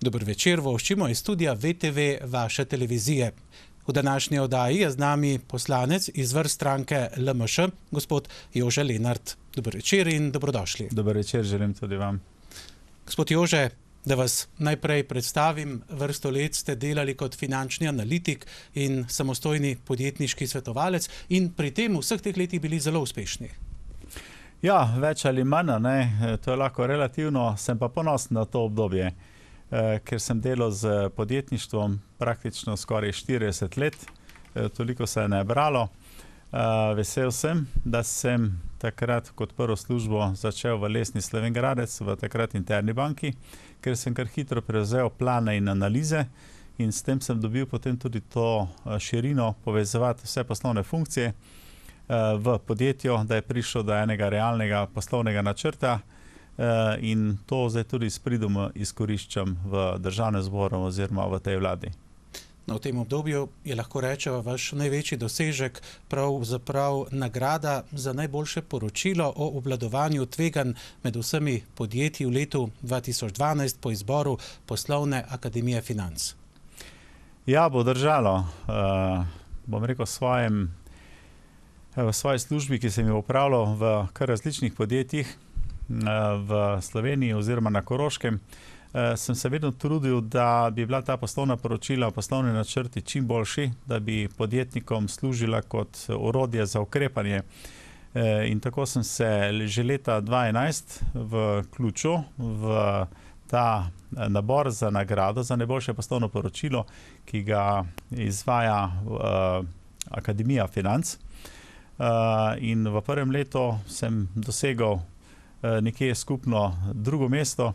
Dober večer, voščimo iz studia VTV vaše televizije. V današnji oddaji je z nami poslanec iz vrst stranke LMŠ, gospod Jože Lenart. Dober večer in dobrodošli. Dober večer, želim tudi vam. Gospod Jože, da vas najprej predstavim, vrsto let ste delali kot finančni analitik in samostojni podjetniški svetovalec in pri tem vseh teh letih bili zelo uspešni. Ja, več ali manj, to je lahko relativno, sem pa ponosen na to obdobje, ker sem delal z podjetništvom praktično skoraj 40 let, toliko se je nabralo. Vesel sem, da sem takrat kot prvo službo začel v Lesni Slovenj Gradec, v takrat Interni banki, ker sem kar hitro prevzel plane in analize in s tem sem dobil potem tudi to širino povezovati vse poslovne funkcije v podjetju, da je prišel do enega realnega poslovnega načrta in to zdaj tudi s pridom izkoriščam v Državnem zboru oziroma v tej vladi. V tem obdobju je lahko rečeva vaš največji dosežek pravzaprav nagrada za najboljše poročilo o obvladovanju tveganj med vsemi podjetji v letu 2012 po izboru Poslovne akademije financ. Ja, bo držalo. Bom rekel v svoji službi, ki sem jo opravljal v kar različnih podjetjih v Sloveniji oziroma na Koroškem, sem se vedno trudil, da bi bila ta poslovna poročila, poslovni načrti čim boljši, da bi podjetnikom služila kot orodje za ukrepanje. In tako sem se že leta 2011 vključil v ta nabor za nagrado za najboljše poslovno poročilo, ki ga izvaja Akademija financ. In v prvem letu sem dosegel nekje skupno drugo mesto.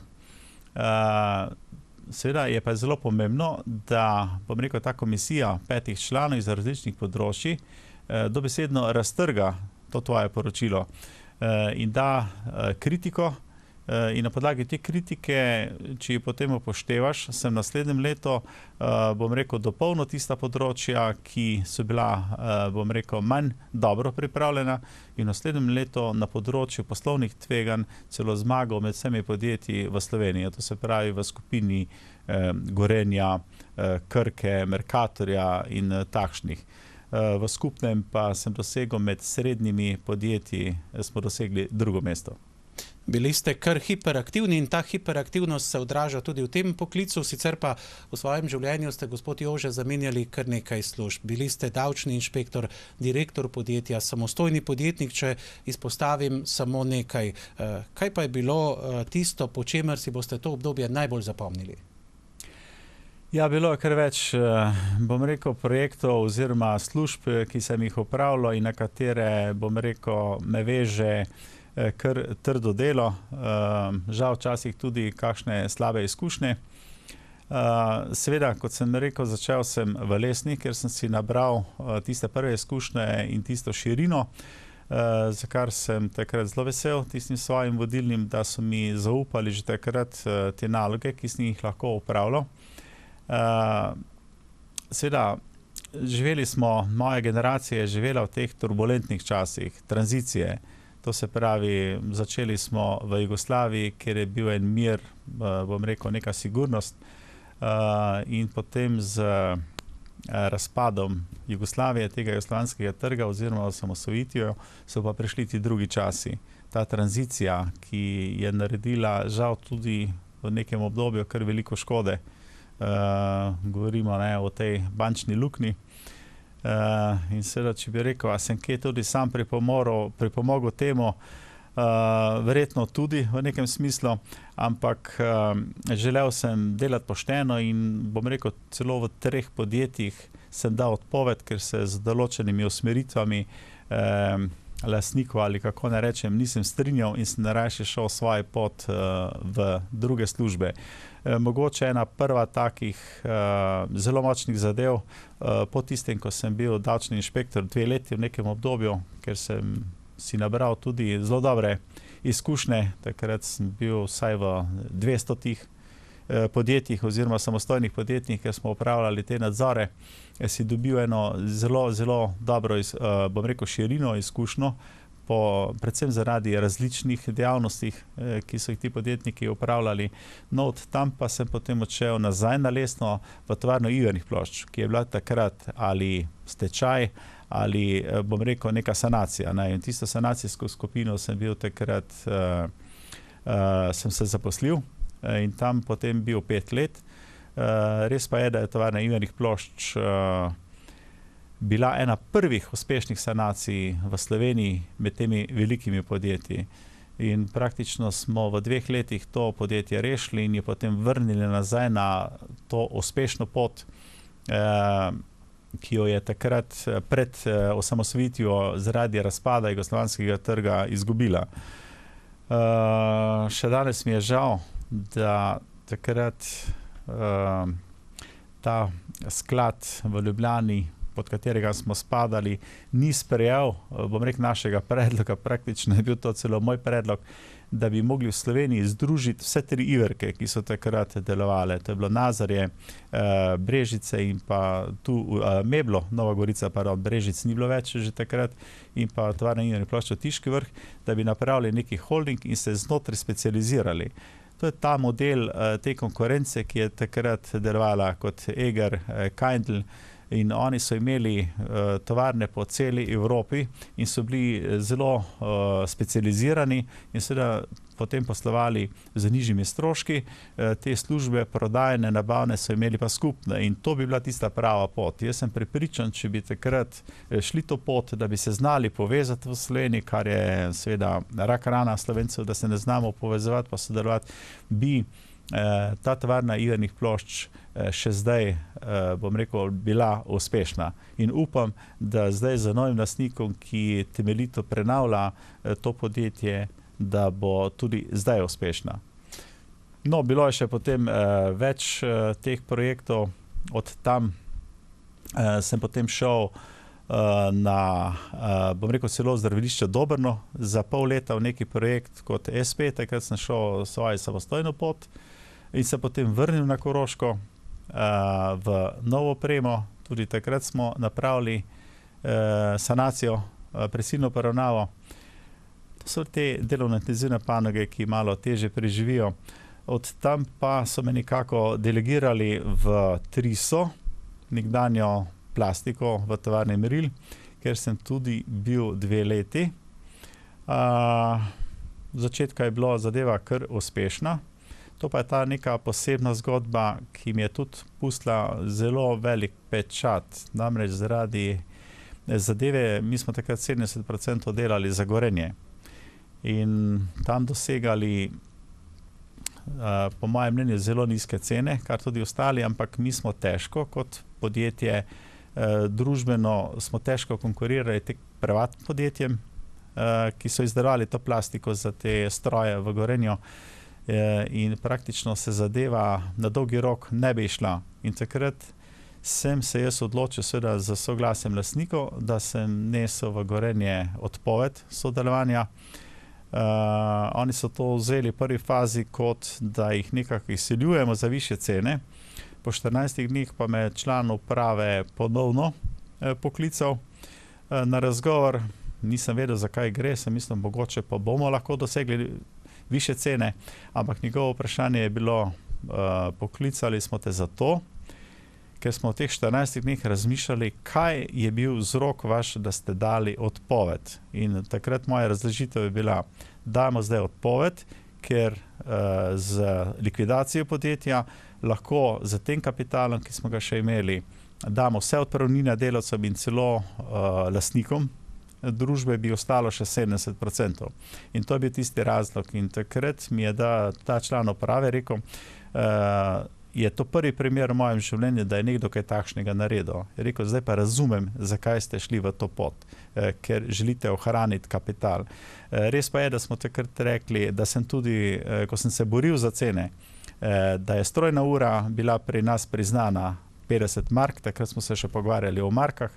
Seveda je pa zelo pomembno, da, bom rekel, ta komisija 5 članov iz različnih področij dobesedno raztrga to tvoje poročilo in da kritiko in na podlagi te kritike, če jo potem upoštevaš, sem v naslednjem letu, bom rekel, dopolnil tista področja, ki so bila, bom rekel, manj dobro pripravljena in v naslednjem letu na področju poslovnih tveganj celo zmagal med vsemi podjetji v Sloveniji. To se pravi v skupini Gorenja, Krke, Mercatorja in takšnih. V skupnem pa sem dosegel med srednjimi podjetji, smo dosegli drugo mesto. Bili ste kar hiperaktivni in ta hiperaktivnost se odraža tudi v tem poklicu, sicer pa v svojem življenju ste, gospod Jože, zamenjali kar nekaj služb. Bili ste davčni inšpektor, direktor podjetja, samostojni podjetnik, če izpostavim samo nekaj. Kaj pa je bilo tisto, po čemer si boste to obdobje najbolj zapomnili? Ja, bilo je kar več, bom rekel, projektov oziroma služb, ki sem jih opravljal in na katere, bom rekel, me veže kar trdo delo, žal včasih tudi kakšne slabe izkušnje. Seveda, kot sem rekel, začel sem v Lesni, ker sem si nabral tiste prve izkušnje in tisto širino, za kar sem takrat zelo vesel tistim svojim vodilnim, da so mi zaupali že takrat te naloge, ki sem jih lahko opravljal. Seveda, živeli smo, moja generacija je živela v teh turbulentnih časih, tranzicije. To se pravi, začeli smo v Jugoslaviji, kjer je bil en mir, bom rekel, neka sigurnost, in potem z razpadom Jugoslavije, tega jugoslovanskega trga oziroma osamosvojitvijo, so pa prišli ti drugi časi. Ta tranzicija, ki je naredila žal tudi v nekem obdobju kar veliko škode. Govorimo o tej bančni luknji. In seveda, če bi rekel, a sem kje tudi sam pripomogel temu, verjetno tudi v nekem smislu, ampak želel sem delati pošteno in bom rekel, celo v 3 podjetjih sem dal odpoved, ker se z določenimi usmeritvami lastnikov ali kako ne rečem, nisem strinjal in sem raje šel svoj pot v druge službe. Mogoče ena prva takih zelo močnih zadev po tistem, ko sem bil davčni inšpektor 2 leti v nekem obdobju, ker sem si nabral tudi zelo dobre izkušnje. Takrat sem bil vsaj v 200 podjetjih oziroma samostojnih podjetjih, ker smo upravljali te nadzore. Si dobil eno zelo dobro, bom rekel, širino izkušnjo predvsem zaradi različnih dejavnosti, ki so jih ti podjetniki upravljali. No, od tam pa sem potem odšel nazaj na Lesno v tovarno ivernih plošč, ki je bila takrat ali stečaj, ali bom rekel neka sanacija. In tisto sanacijsko skupino sem bil takrat, sem se zaposlil in tam potem bil 5 let. Res pa je, da je tovarna ivernih plošč bila ena prvih uspešnih sanacij v Sloveniji med temi velikimi podjetji. In praktično smo v 2 letih to podjetje rešili in je potem vrnili nazaj na to uspešno pot, ki jo je takrat pred osamosvojitvijo zaradi razpada jugoslovanskega trga izgubila. Še danes mi je žal, da takrat ta sklad v Ljubljani, pod katerega smo spadali, ni sprejel, bom rekel, našega predloga, praktično je bil to celo moj predlog, da bi mogli v Sloveniji združiti vse 3 iverke, ki so takrat delovale. To je bilo Nazarje, Brežice in pa tu Meblo, Nova Gorica, pardon, Brežic ni bilo več že takrat, in pa tovarna ivernih plošč Tiški Vrh, da bi napravili neki holding in se znotraj specializirali. To je ta model te konkurence, ki je takrat delovala kot Eger, Kindl, in oni so imeli tovarne po celi Evropi in so bili zelo specializirani in seveda potem poslovali z nižjimi stroški. Te službe, prodajne, nabavne so imeli pa skupne in to bi bila tista prava pot. Jaz sem prepričan, če bi takrat šli to pot, da bi se znali povezati v Sloveniji, kar je seveda rak rana Slovencev, da se ne znamo povezovati pa sodelovati, bi ta tovarna ivernih plošč še zdaj, bom rekel, bila uspešna. In upam, da zdaj z novim lastnikom, ki temeljito prenavlja to podjetje, da bo tudi zdaj uspešna. No, bilo je še potem več teh projektov. Od tam sem potem šel na, bom rekel, celo zdravilišče Dobrno za pol leta v neki projekt kot SP. Takrat sem šel svojo samostojno pot in se potem vrnil na Koroško v novo opremo. Tudi takrat smo napravili sanacijo, prisilno poravnavo. To so te delovno intenzivne panoge, ki malo težje preživijo. Od tam pa so me nekako delegirali v Triso, nekdanjo plastiko v tovarni Meril, ker sem tudi bil 2 leti. V začetku je bila zadeva kar uspešna. To pa je ta neka posebna zgodba, ki mi je tudi pustila zelo velik pečat. Namreč zaradi zadeve, mi smo takrat 70% delali za Gorenje in tam dosegali, po mojem mnenju, zelo nizke cene, kar tudi ostali, ampak mi smo težko kot podjetje, družbeno smo težko konkurirali tem privatnim podjetjem, ki so izdelovali to plastiko za te stroje v Gorenju. In praktično se zadeva na dolgi rok ne bi šla. In takrat sem se jaz odločil seveda za soglasjem lastnikov, da sem nesel v Gorenje odpoved sodelovanja. Oni so to vzeli v prvi fazi kot, da jih nekako izsiljujemo za višje cene. Po 14 dneh pa me član uprave ponovno poklical na razgovor. Nisem vedel, zakaj gre, sem mislil, mogoče pa bomo lahko dosegli više cene, ampak njegovo vprašanje je bilo, poklicali smo te zato, ker smo v teh 14 dneh razmišljali, kaj je bil vzrok vaš, da ste dali odpoved. In takrat moja razložitev je bila, dajmo zdaj odpoved, ker z likvidacijo podjetja lahko z tem kapitalom, ki smo ga še imeli, damo vse odpravnine delavcem in celo lastnikom družbe bi ostalo še 70%. In to je bil tisti razlog. In takrat mi je ta član uprave rekel, je to prvi primer v mojem življenju, da je nekdo kaj takšnega naredil. Je rekel, zdaj pa razumem, zakaj ste šli v to pot, ker želite ohraniti kapital. Res pa je, da smo takrat rekli, da sem tudi, ko sem se boril za cene, da je strojna ura bila pri nas priznana 50 mark, takrat smo se še pogovarjali o markah.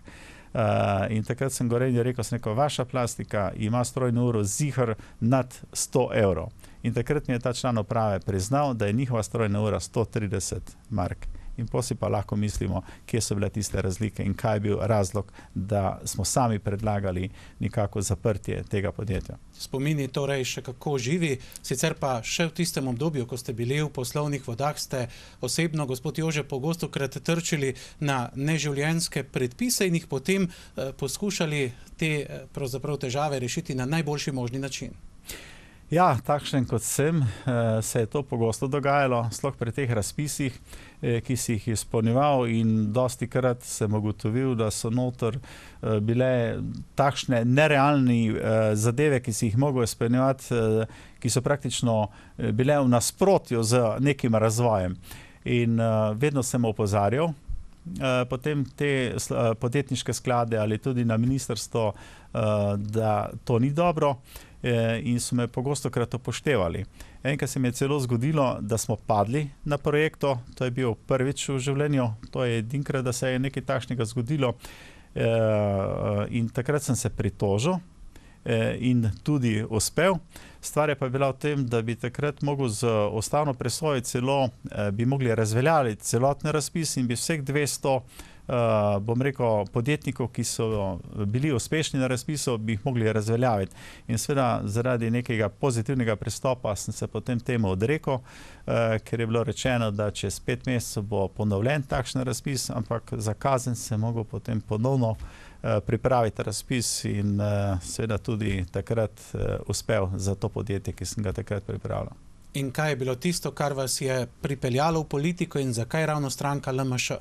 In takrat sem Gorenju rekel, vaša plastika ima strojno uro ziher nad 100 evrov. In takrat mi je ta član uprave priznal, da je njihova strojna ura 130 mark. in potem pa lahko mislimo, kje so bile tiste razlike in kaj je bil razlog, da smo sami predlagali nekako zaprtje tega podjetja. Spomini torej še kako živi, sicer pa še v tistem obdobju, ko ste bili v poslovnih vodah, ste osebno, gospod Jože, pogostokrat trčili na neživljenjske predpise in jih potem poskušali te pravzaprav težave rešiti na najboljši možni način. Ja, takšen kot sem, se je to pogosto dogajalo, sploh pri teh razpisih, ki si jih izpolnjeval, in dostikrat sem ugotovil, da so noter bile takšne nerealne zadeve, ki si jih mogel izpolnjevati, ki so praktično bile v nasprotju z nekim razvojem. In vedno sem opozarjal potem te podjetniške sklade ali tudi na ministrstvo, da to ni dobro, in so me pogostokrat upoštevali. Enkrat se mi je celo zgodilo, da smo padli na projektu, to je bil prvič v življenju, to je edinkrat, da se je nekaj takšnega zgodilo, in takrat sem se pritožil in tudi uspel. Stvar je pa bila v tem, da bi takrat mogel z ustavno presojo celo, bi mogli razveljaviti celotni razpis in bi vseh 200 bom rekel, podjetnikov, ki so bili uspešni na razpisu, bi jih mogli razveljaviti. In seveda zaradi nekega pozitivnega pristopa sem se potem temu odrekel, ker je bilo rečeno, da čez 5 mesecev bo ponovljen takšen razpis, ampak za kazen sem mogel potem ponovno pripraviti razpis in seveda tudi takrat uspel za to podjetje, ki sem ga takrat pripravljal. In kaj je bilo tisto, kar vas je pripeljalo v politiko in zakaj ravno stranka LMŠ?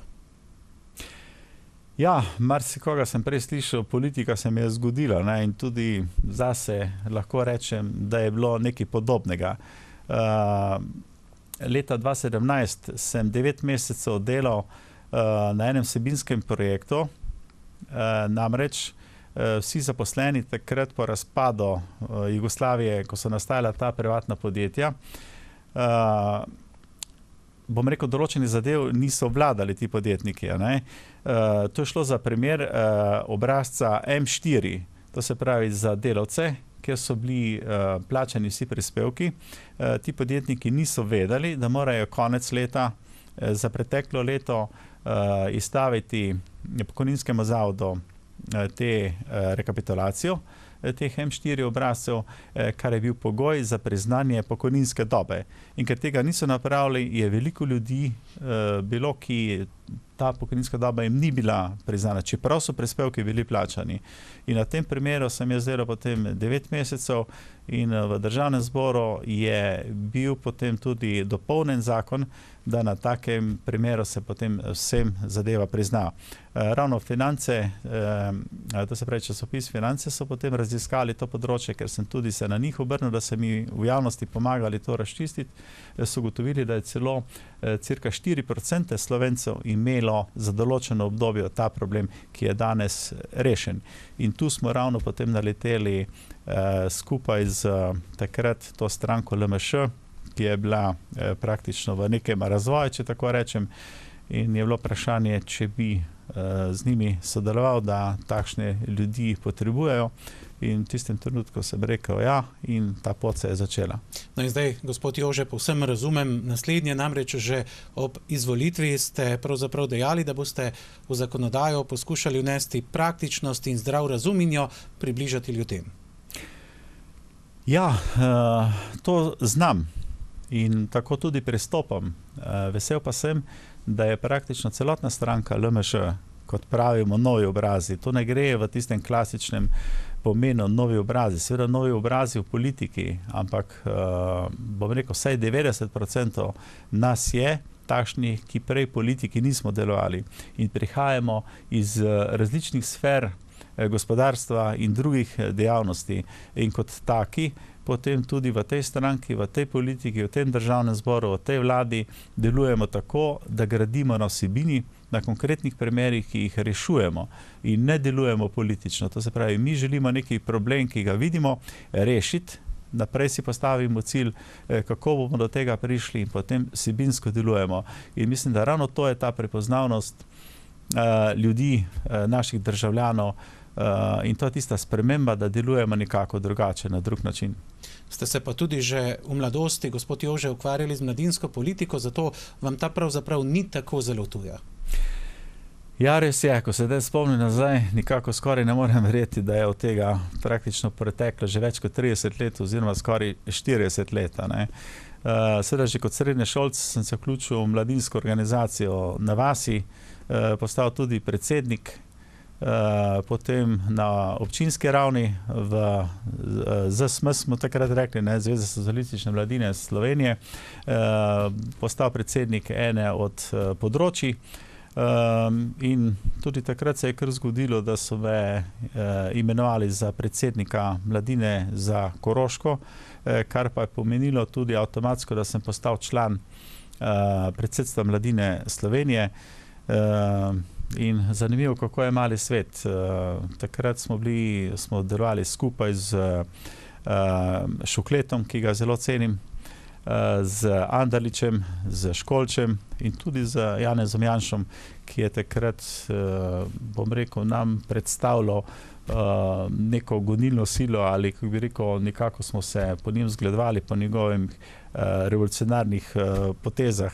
Ja, marsikoga sem prej slišal, politika se mi je zgodila, ne, in tudi zase lahko rečem, da je bilo nekaj podobnega. Leta 2017 sem 9 mesecev delal na enem vsebinskem projektu, namreč vsi zaposleni takrat po razpadu Jugoslavije, ko so nastajala ta privatna podjetja, bom rekel, določeni zadev niso obvladali ti podjetniki. To je šlo za primer obrazca M4, to se pravi za delavce, kjer so bili plačani vsi prispevki. Ti podjetniki niso vedeli, da morajo konec leta za preteklo leto izstaviti pokojninskemu zavodu te rekapitulacijo teh M4 obrazcev, kar je bil pogoj za priznanje pokojninske dobe. In ker tega niso napravili, je veliko ljudi bilo, ki ta pokojninska doba jim ni bila priznana, čeprav so prispevki bili plačani. In na tem primeru sem jaz delal potem 9 mesecev in v Državnem zboru je bil potem tudi dopolnjen zakon, da na takem primeru se potem vsem zadeva prizna. Ravno Finance, to se pravi časopis Finance, so potem raziskali to področje, ker sem tudi se na njih obrnil, da se mi v javnosti pomagali to razčistiti. So ugotovili, da je celo cirka 4% Slovencev imelo za določeno obdobje ta problem, ki je danes rešen. In tu smo ravno potem naleteli skupaj z takrat to stranko LMŠ, ki je bila praktično v nekem razvoju, če tako rečem, in je bilo vprašanje, če bi z njimi sodeloval, da takšne ljudi potrebujejo. In v tistem trenutku sem rekel ja, in ta pot se je začela. No in zdaj, gospod Jože, povsem razumem naslednje, namreč že ob izvolitvi ste pravzaprav dejali, da boste v zakonodajo poskušali vnesti praktičnost in zdrav razum in jo približati ljudem. Ja, to znam in tako tudi pristopam. Vesel pa sem, da je praktično celotna stranka LMŠ, kot pravimo, novi obrazi. To ne gre v tistem klasičnem pomenu novi obrazi. Seveda novi obrazi v politiki, ampak bom rekel, vsaj 90% nas je takšnih, ki prej politiki nismo delovali in prihajamo iz različnih sfer gospodarstva in drugih dejavnosti. In kot taki potem tudi v tej stranki, v tej politiki, v tem Državnem zboru, v tej vladi delujemo tako, da gradimo na vsebini, na konkretnih primerih, ki jih rešujemo in ne delujemo politično. To se pravi, mi želimo neki problem, ki ga vidimo, rešiti, naprej si postavimo cilj, kako bomo do tega prišli in potem vsebinsko delujemo. In mislim, da ravno to je ta prepoznavnost ljudi, naših državljanov, in to je tista sprememba, da delujemo nekako drugače, na drug način. Ste se pa tudi že v mladosti, gospod Jože, ukvarjali z mladinsko politiko, zato vam ta pravzaprav ni tako zelo tuja. Ja, res je, ko se zdaj spomnim nazaj, nikako skoraj ne morem verjeti, da je od tega praktično preteklo že več kot 30 let oziroma skoraj 40 let. Seveda že kot srednješolc sem se vključil v mladinsko organizacijo na vasi, postal tudi predsednik, potem na občinski ravni v ZSM smo takrat rekli, Zveza socialistične mladine Slovenije, postal predsednik ene od področij. In tudi takrat se je kar zgodilo, da so me imenovali za predsednika mladine za Koroško, kar pa je pomenilo tudi avtomatsko, da sem postal član predsedstva mladine Slovenije. In zanimivo, kako je mali svet. Takrat smo delovali skupaj z Šukletom, ki ga zelo cenim, z Anderličem, z Školčem in tudi z Janezom Janšom, ki je takrat, bom rekel, nam predstavljal neko gonilno silo ali, kako bi rekel, nekako smo se po njim zgledovali, po njegovih revolucionarnih potezah.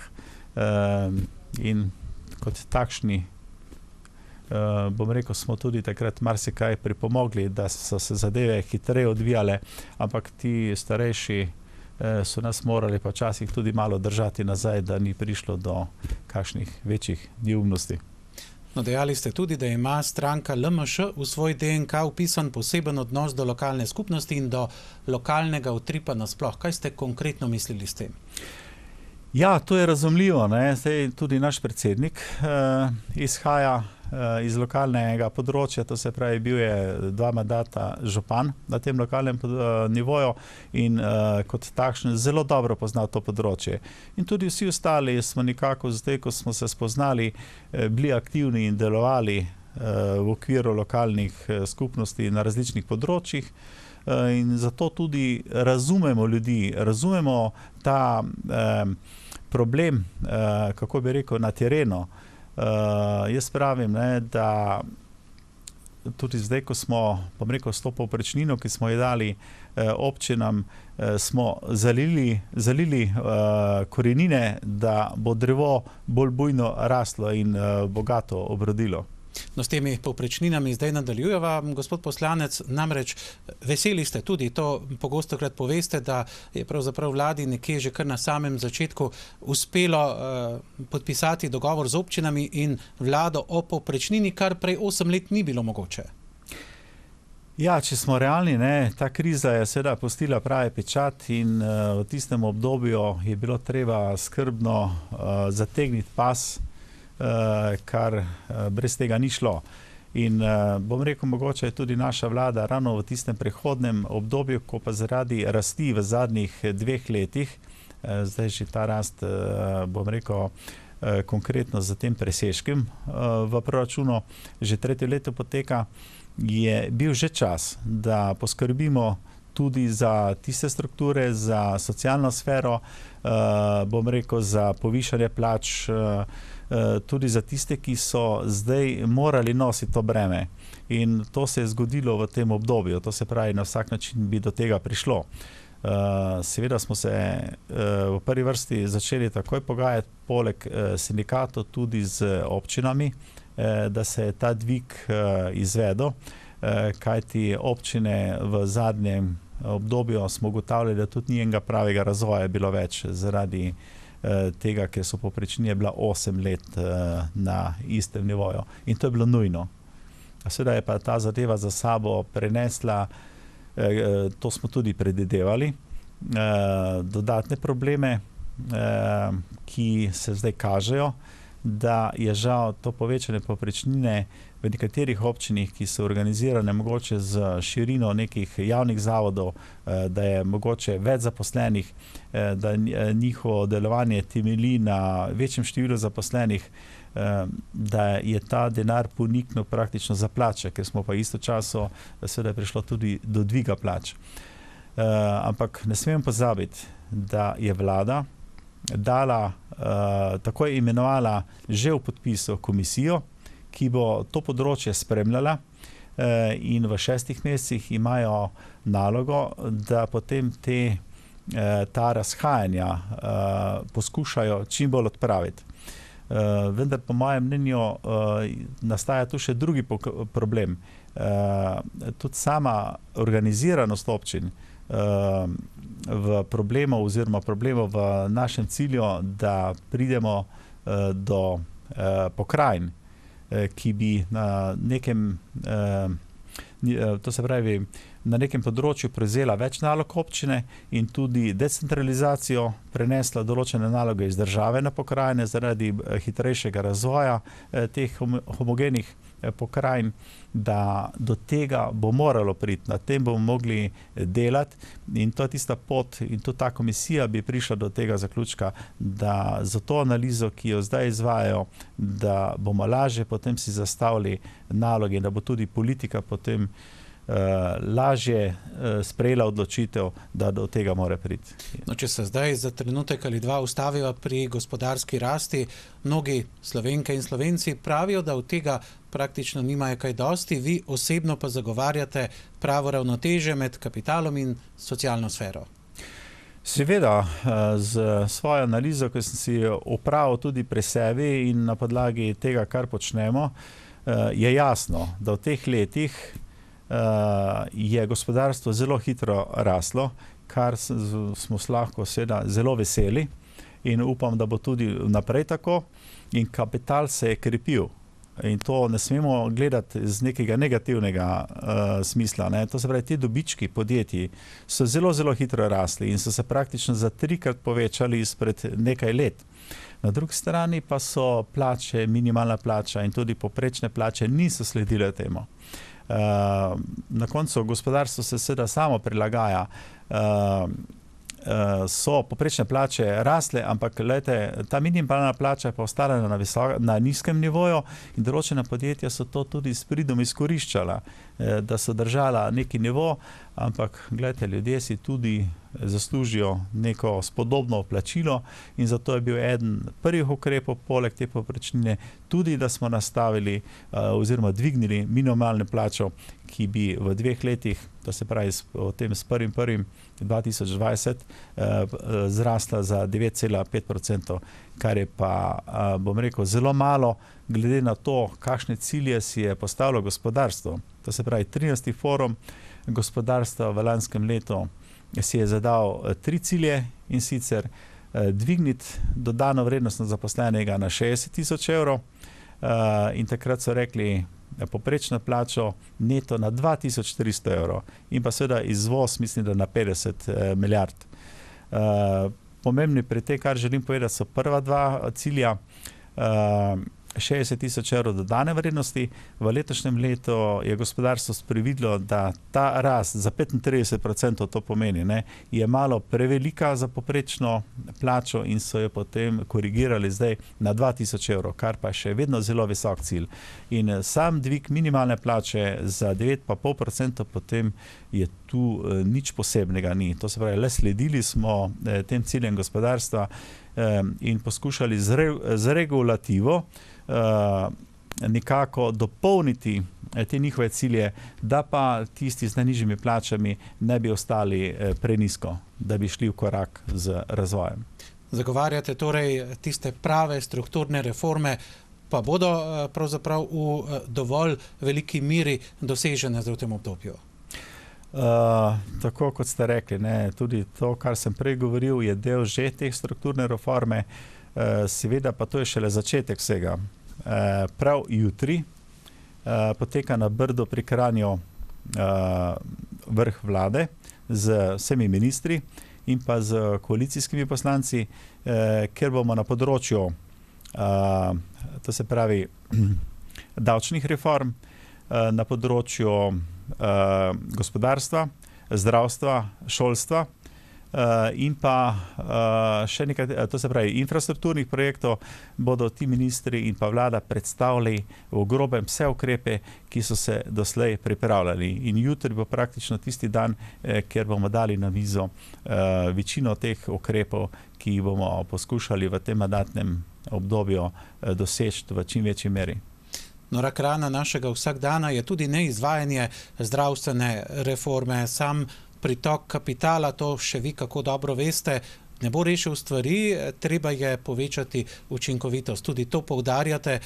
In kot takšni, bom rekel, smo tudi takrat marsikaj pripomogli, da so se zadeve hitreje odvijale, ampak ti starejši so nas morali pa včasih tudi malo držati nazaj, da ni prišlo do kakšnih večjih neumnosti. No, dejali ste tudi, da ima stranka LMŠ v svoj DNK vpisan poseben odnos do lokalne skupnosti in do lokalnega utripa nasploh. Kaj ste konkretno mislili s tem? Ja, to je razumljivo. Zdaj tudi naš predsednik izhaja iz lokalnega področja, to se pravi, bil je 2 mandata župan na tem lokalnem nivoju in kot takšen zelo dobro poznal to področje. In tudi vsi ostali smo nekako zdaj, ko smo se spoznali, bili aktivni in delovali v okviru lokalnih skupnosti na različnih področjih. In zato tudi razumemo ljudi, razumemo ta problem, kako bi rekel, na terenu. Jaz pravim, da tudi zdaj, ko smo, bom rekel, s to povprečnino, ki smo jo dali občinam, smo zalili korenine, da bo drevo bolj bujno raslo in bogato obrodilo. No, s temi povprečninami zdaj nadaljujeva, gospod poslanec, namreč veseli ste tudi, to pogostokrat poveste, da je pravzaprav vladi nekje že kar na samem začetku uspelo podpisati dogovor z občinami in vlado o povprečnini, kar prej 8 let ni bilo mogoče. Ja, če smo realni, ta kriza je seveda pustila pravi pečat in v tistem obdobju je bilo treba skrbno zategniti pas, kar brez tega ni šlo. In bom rekel, mogoče je tudi naša vlada ravno v tistem prehodnem obdobju, ko pa zaradi rasti v zadnjih 2 letih, zdaj že ta rast, bom rekel, konkretno za tem presežkem v proračunu, že 3. leto poteka, je bil že čas, da poskrbimo tudi za tiste strukture, za socialno sfero, bom rekel, za povišanje plač, tudi za tiste, ki so zdaj morali nositi to breme. In to se je zgodilo v tem obdobju, to se pravi, na vsak način bi do tega prišlo. Seveda smo se v prvi vrsti začeli takoj pogajati, poleg sindikatov tudi z občinami, da se je ta dvig izvedel, kajti občine v zadnjem obdobju smo ugotavljali, da tudi ni enega pravega razvoja bilo več zaradi tega, ker so povprečnine bila 8 let na istem nivoju. In to je bilo nujno. Seveda je pa ta zadeva za sabo prenesla, to smo tudi predvidevali, dodatne probleme, ki se zdaj kažejo, da je žal to povečanje povprečnine v nekaterih občinih, ki so organizirane mogoče z širino nekih javnih zavodov, da je mogoče več zaposlenih, da njihovo delovanje temelji na večjem številu zaposlenih, da je ta denar poniknil praktično za plače, ker smo pa istočasno seveda prišlo tudi do dviga plač. Ampak ne smem pozabiti, da je vlada dala, tako je imenovala že v podpisu komisijo, ki bo to področje spremljala, in v 6 mesecih imajo nalogo, da potem ta razhajanja poskušajo čim bolj odpraviti. Vendar po mojem mnenju nastaja tu še drugi problem. Tudi sama organiziranost občin v problemu oziroma problemu v našem cilju, da pridemo do pokrajin, ki bi na nekem to se pravi, na nekem področju prevzela več nalog občine in tudi decentralizacijo, prenesla določene naloge iz države na pokrajine zaradi hitrejšega razvoja teh homogenih pokrajin, da do tega bo moralo priti, na tem bomo mogli delati in to je tista pot in tudi ta komisija bi prišla do tega zaključka, da za to analizo, ki jo zdaj izvajajo, da bomo lažje potem si zastavili naloge in da bo tudi politika potem lažje sprejela odločitev, da do tega mora priti. No, če se zdaj za trenutek ali dva ustaviva pri gospodarski rasti, mnogi Slovenke in Slovenci pravijo, da od tega praktično nimajo kaj dosti, vi osebno pa zagovarjate pravo ravnotežje med kapitalom in socialno sfero. Seveda, z svojo analizo, ki sem si opravil tudi pri sebi in na podlagi tega, kar počnemo, je jasno, da v teh letih je gospodarstvo zelo hitro raslo, kar smo lahko seveda zelo veseli in upam, da bo tudi naprej tako in kapital se je krepil. In to ne smemo gledati z nekega negativnega smisla. Ne? To se pravi, ti dobički podjetij so zelo, zelo hitro rasli in so se praktično za 3-krat povečali izpred nekaj let. Na drugi strani pa so plače, minimalna plača in tudi povprečne plače niso sledile temu. Na koncu gospodarstvo se seveda samo prilagaja, so povprečne plače rasle, ampak glejte, ta minimalna plača je pa ostala na nizkem nivoju in določena podjetja so to tudi s pridom izkoriščala, da so držala neki nivo, ampak glejte, ljudje si tudi zaslužijo neko spodobno plačilo in zato je bil eden prvih ukrepov poleg te povprečnine tudi, da smo nastavili oziroma dvignili minimalno plačo, ki bi v 2 letih, to se pravi s 1.1.2020, zrasla za 9,5%, kar je pa, bom rekel, zelo malo, glede na to, kakšne cilje si je postavilo gospodarstvo. To se pravi, 13. forum gospodarstva v lanskem letu si je zadal 3 cilje in sicer dvigniti dodano vrednost na zaposlenega na 60.000 evrov in takrat so rekli poprečno plačo neto na 2.400 evrov in pa seveda izvoz, mislim, da na 50 milijard. Pomembni pri tem, kar želim povedati, so prva 2 cilja, 60.000 evrov dodane vrednosti. V letošnjem letu je gospodarstvo sprevidelo, da ta rast za 35%, to pomeni, ne, je malo prevelika za poprečno plačo in so jo potem korigirali zdaj na 2.000 evrov, kar pa je še vedno zelo visok cilj. In sam dvig minimalne plače za 9,5% potem je tu nič posebnega ni. To se pravi, le sledili smo tem ciljem gospodarstva in poskušali z regulativo nekako dopolniti te njihove cilje, da pa tisti z najnižjimi plačami ne bi ostali prenizko, da bi šli v korak z razvojem. Zagovarjate torej tiste prave strukturne reforme, pa bodo pravzaprav v dovolj veliki miri dosežene v tem obdobju? Tako kot ste rekli, ne, tudi to, kar sem prej govoril, je del že teh strukturne reforme, seveda pa to je šele začetek vsega. Prav jutri poteka na Brdu pri Kranju vrh vlade z vsemi ministri in pa z koalicijskimi poslanci, ker bomo na področju, to se pravi, davčnih reform, na področju gospodarstva, zdravstva, šolstva in pa še nekaj, to se pravi, infrastrukturnih projektov, bodo ti ministri in pa vlada predstavili v grobem vse ukrepe, ki so se doslej pripravljali. In jutri bo praktično tisti dan, kjer bomo dali na mizo večino teh ukrepov, ki jih bomo poskušali v tem mandatnem obdobju doseči v čim večji meri. No, rak rana našega vsakdana je tudi neizvajanje zdravstvene reforme, sam pritok kapitala, to še vi kako dobro veste, ne bo rešil stvari, treba je povečati učinkovitost. Tudi to poudarjate,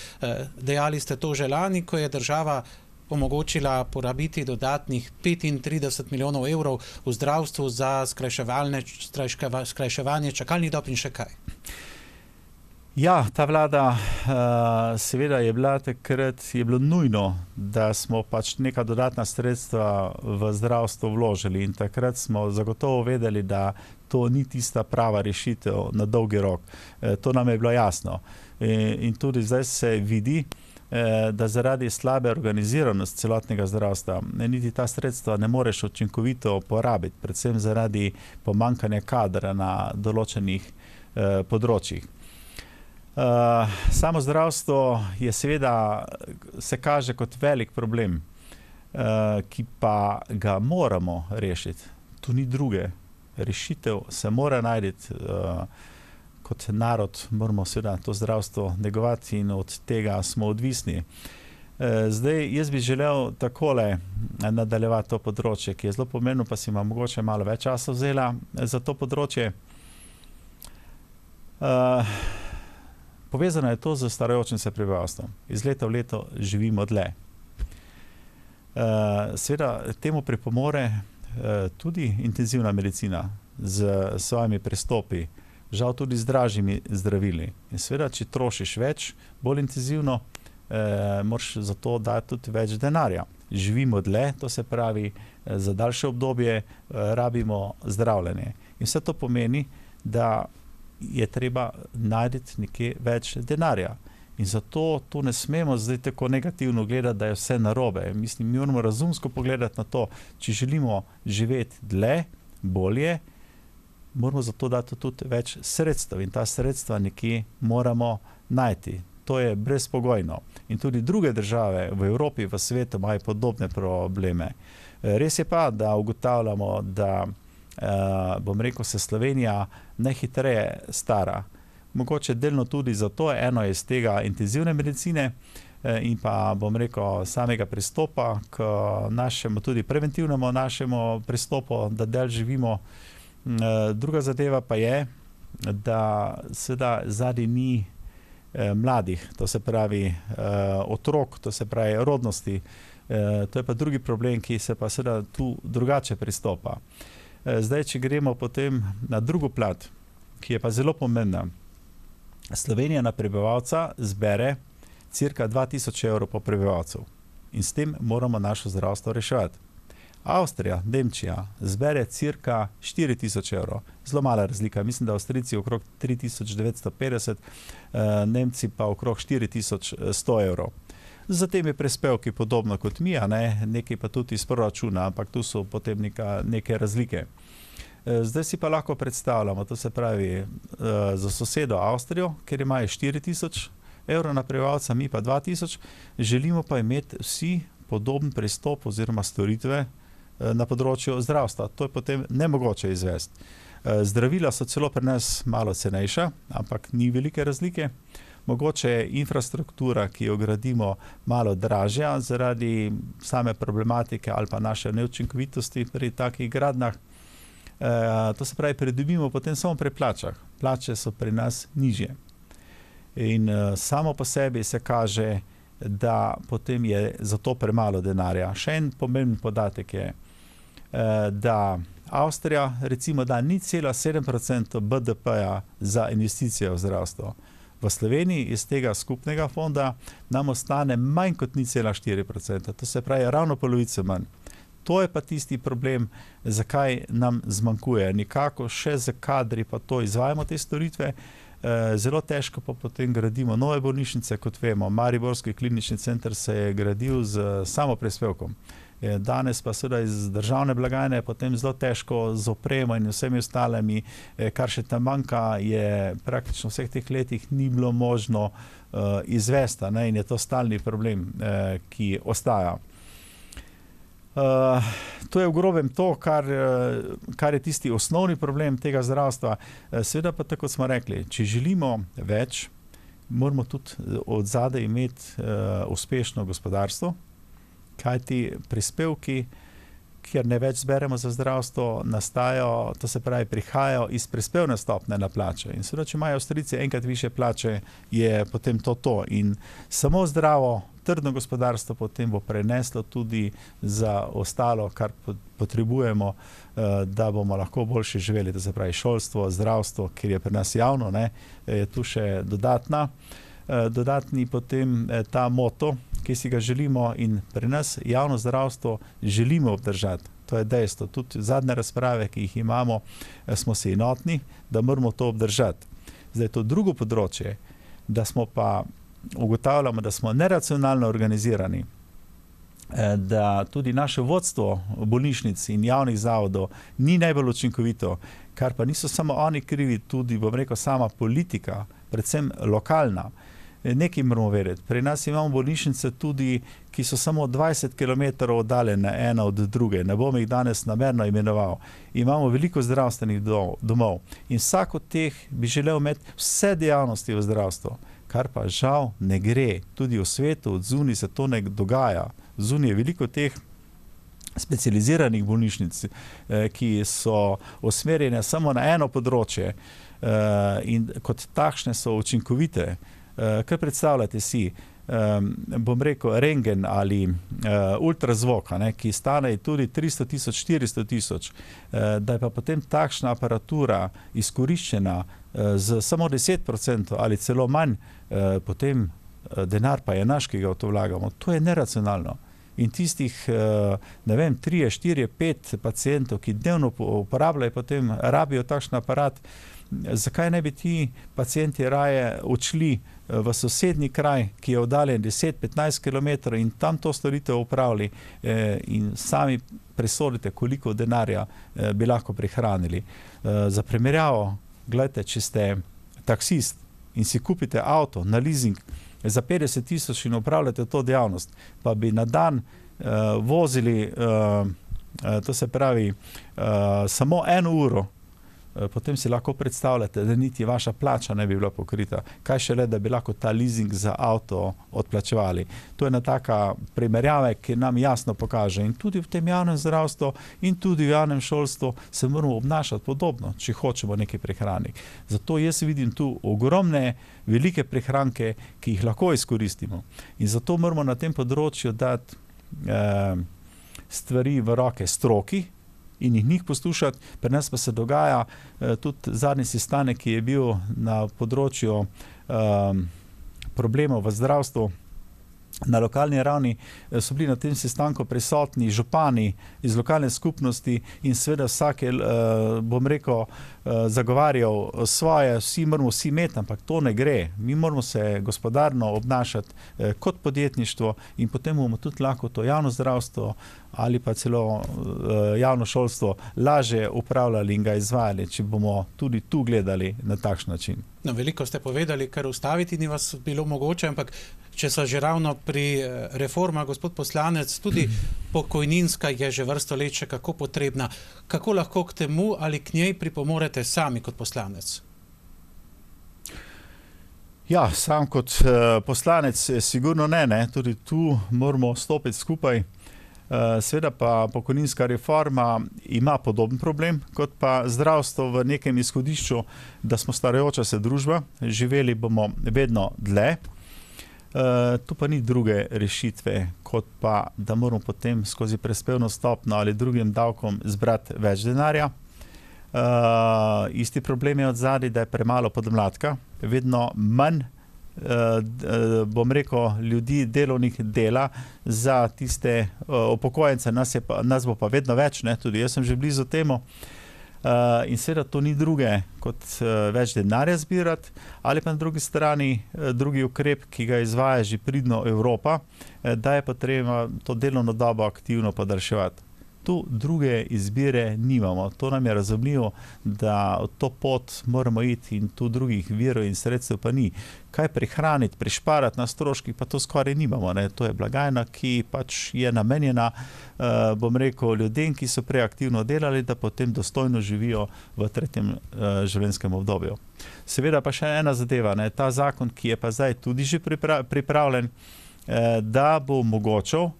dejali ste to že lani, ko je država omogočila porabiti dodatnih 35 milijonov evrov v zdravstvu za skrajševanje čakalnih dob in še kaj. Ja, ta vlada seveda je bila takrat, je bilo nujno, da smo pač neka dodatna sredstva v zdravstvo vložili in takrat smo zagotovo vedeli, da to ni tista prava rešitev na dolgi rok. To nam je bilo jasno. In tudi zdaj se vidi, da zaradi slabe organiziranosti celotnega zdravstva niti ta sredstva ne moreš učinkovito porabiti, predvsem zaradi pomanjkanja kadra na določenih področjih. Samo zdravstvo je seveda, se kaže kot velik problem, ki pa ga moramo rešiti. Tu ni druge. Rešitev se mora najti, kot narod moramo seveda to zdravstvo negovati in od tega smo odvisni. Zdaj, jaz bi želel takole nadaljevati to področje, ki je zelo pomembno, pa si imam mogoče malo več časa vzela za to področje. Povezano je to z starajočim se prebivalstvom. Iz leta v leto živimo dlje. Seveda temu pripomore tudi intenzivna medicina z svojimi pristopi, žal tudi z dražjimi zdravili. In seveda, če trošiš več, bolj intenzivno, moraš za to dati tudi več denarja. Živimo dlje, to se pravi, za daljše obdobje rabimo zdravljenje. In vse to pomeni, da je treba najti nekje več denarja. In zato to ne smemo zdaj tako negativno gledati, da je vse narobe. Mislim, mi moramo razumsko pogledati na to, če želimo živeti dlje, bolje, moramo zato dati tudi več sredstev in ta sredstva nekje moramo najti. To je brezpogojno. In tudi druge države v Evropi, v svetu imajo podobne probleme. Res je pa, da ugotavljamo, da bom rekel, se Slovenija najhitreje stara. Mogoče delno tudi zato, eno je iz tega intenzivne medicine in pa, bom rekel, samega pristopa k našemu, tudi preventivnemu našemu pristopu, da dalj živimo. Druga zadeva pa je, da seveda zadaj ni mladih, to se pravi otrok, to se pravi rodnosti. To je pa drugi problem, ki se pa seveda tu drugače pristopa. Zdaj, če gremo potem na drugo plat, ki je pa zelo pomembna. Slovenija na prebivalca zbere cirka 2000 evrov po prebivalcu in s tem moramo našo zdravstvo reševati. Avstrija, Nemčija zbere cirka 4000 evrov. Zelo mala razlika. Mislim, da Avstrijci okrog 3950, Nemci pa okrog 4100 evrov. Zatem je prispevki podobno kot mi, nekaj pa tudi iz proračuna, ampak tu so potem neke razlike. Zdaj si pa lahko predstavljamo, to se pravi za sosedo Avstrijo, ker imajo 4000 evrov na prebivalca, mi pa 2000, želimo pa imeti vsi podoben pristop oziroma storitve na področju zdravstva. To je potem nemogoče izvesti. Zdravila so celo pri nas malo cenejša, ampak ni velike razlike. Mogoče je infrastruktura, ki jo gradimo, malo dražja zaradi same problematike ali pa naše neučinkovitosti pri takih gradnjah. To se pravi, pridobimo potem samo pri plačah. Plače so pri nas nižje. In samo po sebi se kaže, da potem je za to premalo denarja. Še en pomemben podatek je, da Avstrija recimo da 0,7% BDP-ja za investicije v zdravstvo. V Sloveniji iz tega skupnega fonda nam ostane manj kot 0,4%. To se pravi ravno polovico manj. To je pa tisti problem, zakaj nam zmanjkuje. Nikako še za kadri pa to izvajamo te storitve. Zelo težko pa potem gradimo nove bolnišnice, kot vemo. Mariborski klinični center se je gradil z samo prispevkom. Danes pa seveda iz državne blagajne potem zelo težko z opremo in vsemi ostalimi, kar še tam manjka, je praktično v vseh teh letih ni bilo možno izvesti, in je to stalni problem, ki ostaja. To je v grobem to, kar je tisti osnovni problem tega zdravstva. Seveda pa tako smo rekli, če želimo več, moramo tudi od zadaj imeti uspešno gospodarstvo, kajti prispevki, kjer ne več zberemo za zdravstvo, nastajajo, to se pravi, prihajajo iz prispevne stopne na plače. In seveda, če imajo Avstrijci enkrat više plače, je potem to. In samo zdravo, trdno gospodarstvo potem bo preneslo tudi za ostalo, kar potrebujemo, da bomo lahko boljše živeli, to se pravi šolstvo, zdravstvo, ker je pri nas javno, je tu še dodatni potem ta moto, ki si ga želimo, in pri nas javno zdravstvo želimo obdržati. To je dejstvo. Tudi zadnje razprave, ki jih imamo, smo se enotni, da moramo to obdržati. Zdaj to drugo področje, da smo pa ugotavljamo, da smo neracionalno organizirani, da tudi naše vodstvo bolnišnic in javnih zavodov ni najbolj učinkovito, kar pa niso samo oni krivi, tudi, bom rekel, sama politika, predvsem lokalna. Nekaj moramo vedeti. Pri nas imamo bolnišnice tudi, ki so samo 20 km oddaljene ena od druge. Ne bom jih danes namerno imenoval. Imamo veliko zdravstvenih domov in vsak od teh bi želel imeti vse dejavnosti v zdravstvu, kar pa žal ne gre. Tudi v svetu od zunaj se to ne dogaja. Zunaj je veliko teh specializiranih bolnišnic, ki so usmerjene samo na eno področje in kot takšne so učinkovite. Kaj predstavljate si, bom rekel, rentgen ali ultrazvok, ki stane tudi 300 tisoč, 400 tisoč, da je pa potem takšna aparatura izkoriščena z samo 10% ali celo manj, potem denar pa je naš, ki ga v to vlagamo. To je neracionalno. In tistih, ne vem, 3, 4, 5 pacientov, ki dnevno uporabljajo, potem rabijo takšen aparat, zakaj ne bi ti pacienti raje odšli v sosednji kraj, ki je oddaljen 10-15 km in tam to storitev upravili in sami presodite, koliko denarja bi lahko prihranili. Za primerjavo, gledajte, če ste taksist in si kupite avto na leasing za 50 tisoč in upravljate to dejavnost, pa bi na dan vozili, to se pravi, samo 1 uro, potem si lahko predstavljate, da niti vaša plača ne bi bila pokrita. Kaj šele, da bi lahko ta leasing za avto odplačevali. To je ena taka primerjava, ki nam jasno pokaže. In tudi v tem javnem zdravstvu in tudi v javnem šolstvu se moramo obnašati podobno, če hočemo nekaj prihraniti. Zato jaz vidim tu ogromne, velike prihranke, ki jih lahko izkoristimo. In zato moramo na tem področju dati stvari v roke stroki in njih poslušati. Pri nas pa se dogaja tudi zadnji sestanek, ki je bil na področju problemov v zdravstvu. Na lokalni ravni so bili na tem sestanku prisotni župani iz lokalne skupnosti in seveda vsak je, bom rekel, zagovarjal svoje, moramo vsi imeti, ampak to ne gre. Mi moramo se gospodarno obnašati kot podjetništvo in potem bomo tudi lahko to javno zdravstvo ali pa celo javno šolstvo lažje upravljali in ga izvajali, če bomo tudi tu gledali na takšen način. No, veliko ste povedali, kar ustaviti ni vas bilo mogoče, ampak če so že ravno pri reformah, gospod poslanec, tudi pokojninska je že vrsto let še kako potrebna. Kako lahko k temu ali k njej pripomorete sami kot poslanec? Ja, sam kot poslanec sigurno ne. Tudi tu moramo stopiti skupaj. Seveda pa pokojninska reforma ima podoben problem kot pa zdravstvo v nekem izhodišču, da smo starajoča se družba, živeli bomo vedno dlje. Tu pa ni druge rešitve, kot pa, da moramo potem skozi prispevno stopnjo ali drugim davkom zbrati več denarja. Isti problem je odzadaj, da je premalo podmladka, vedno manj, bom rekel, ljudi delovnih dela za tiste upokojence, nas bo pa vedno več, tudi jaz sem že blizu temu. In seveda to ni druge kot več denarja zbirati, ali pa na drugi strani drugi ukrep, ki ga izvaja že pridno Evropa, da je potrebno to delovno dobo aktivno podaljševati. Tu druge izbire nimamo. To nam je razumljivo, da to pot moramo iti in tu drugih virov in sredstev pa ni. Kaj prihraniti, prišparati na stroških, pa to skoraj nimamo. Ne? To je blagajna, ki pač je namenjena, bom rekel, ljudem, ki so prej aktivno delali, da potem dostojno živijo v tretjem življenjskem obdobju. Seveda pa še ena zadeva, ne? Ta zakon, ki je pa zdaj tudi že pripravljen, da bo omogočal,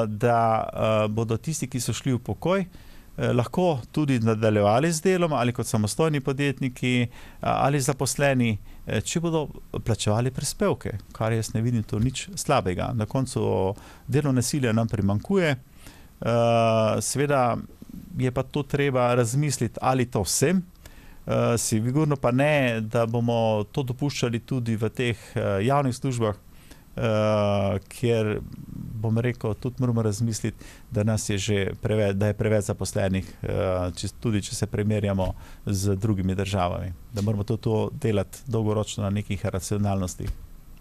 da bodo tisti, ki so šli v pokoj, lahko tudi nadaljevali z delom ali kot samostojni podjetniki ali zaposleni, če bodo plačevali prispevke, kar jaz ne vidim to nič slabega. Na koncu delovne sile nam primanjkuje, seveda je pa to treba razmisliti, ali to vsem, sigurno pa ne, da bomo to dopuščali tudi v teh javnih službah, kjer bom rekel, tudi moramo razmisliti, da nas je že da je preveč zaposlenih, tudi če se primerjamo z drugimi državami. Da moramo to delati dolgoročno na nekih racionalnostih.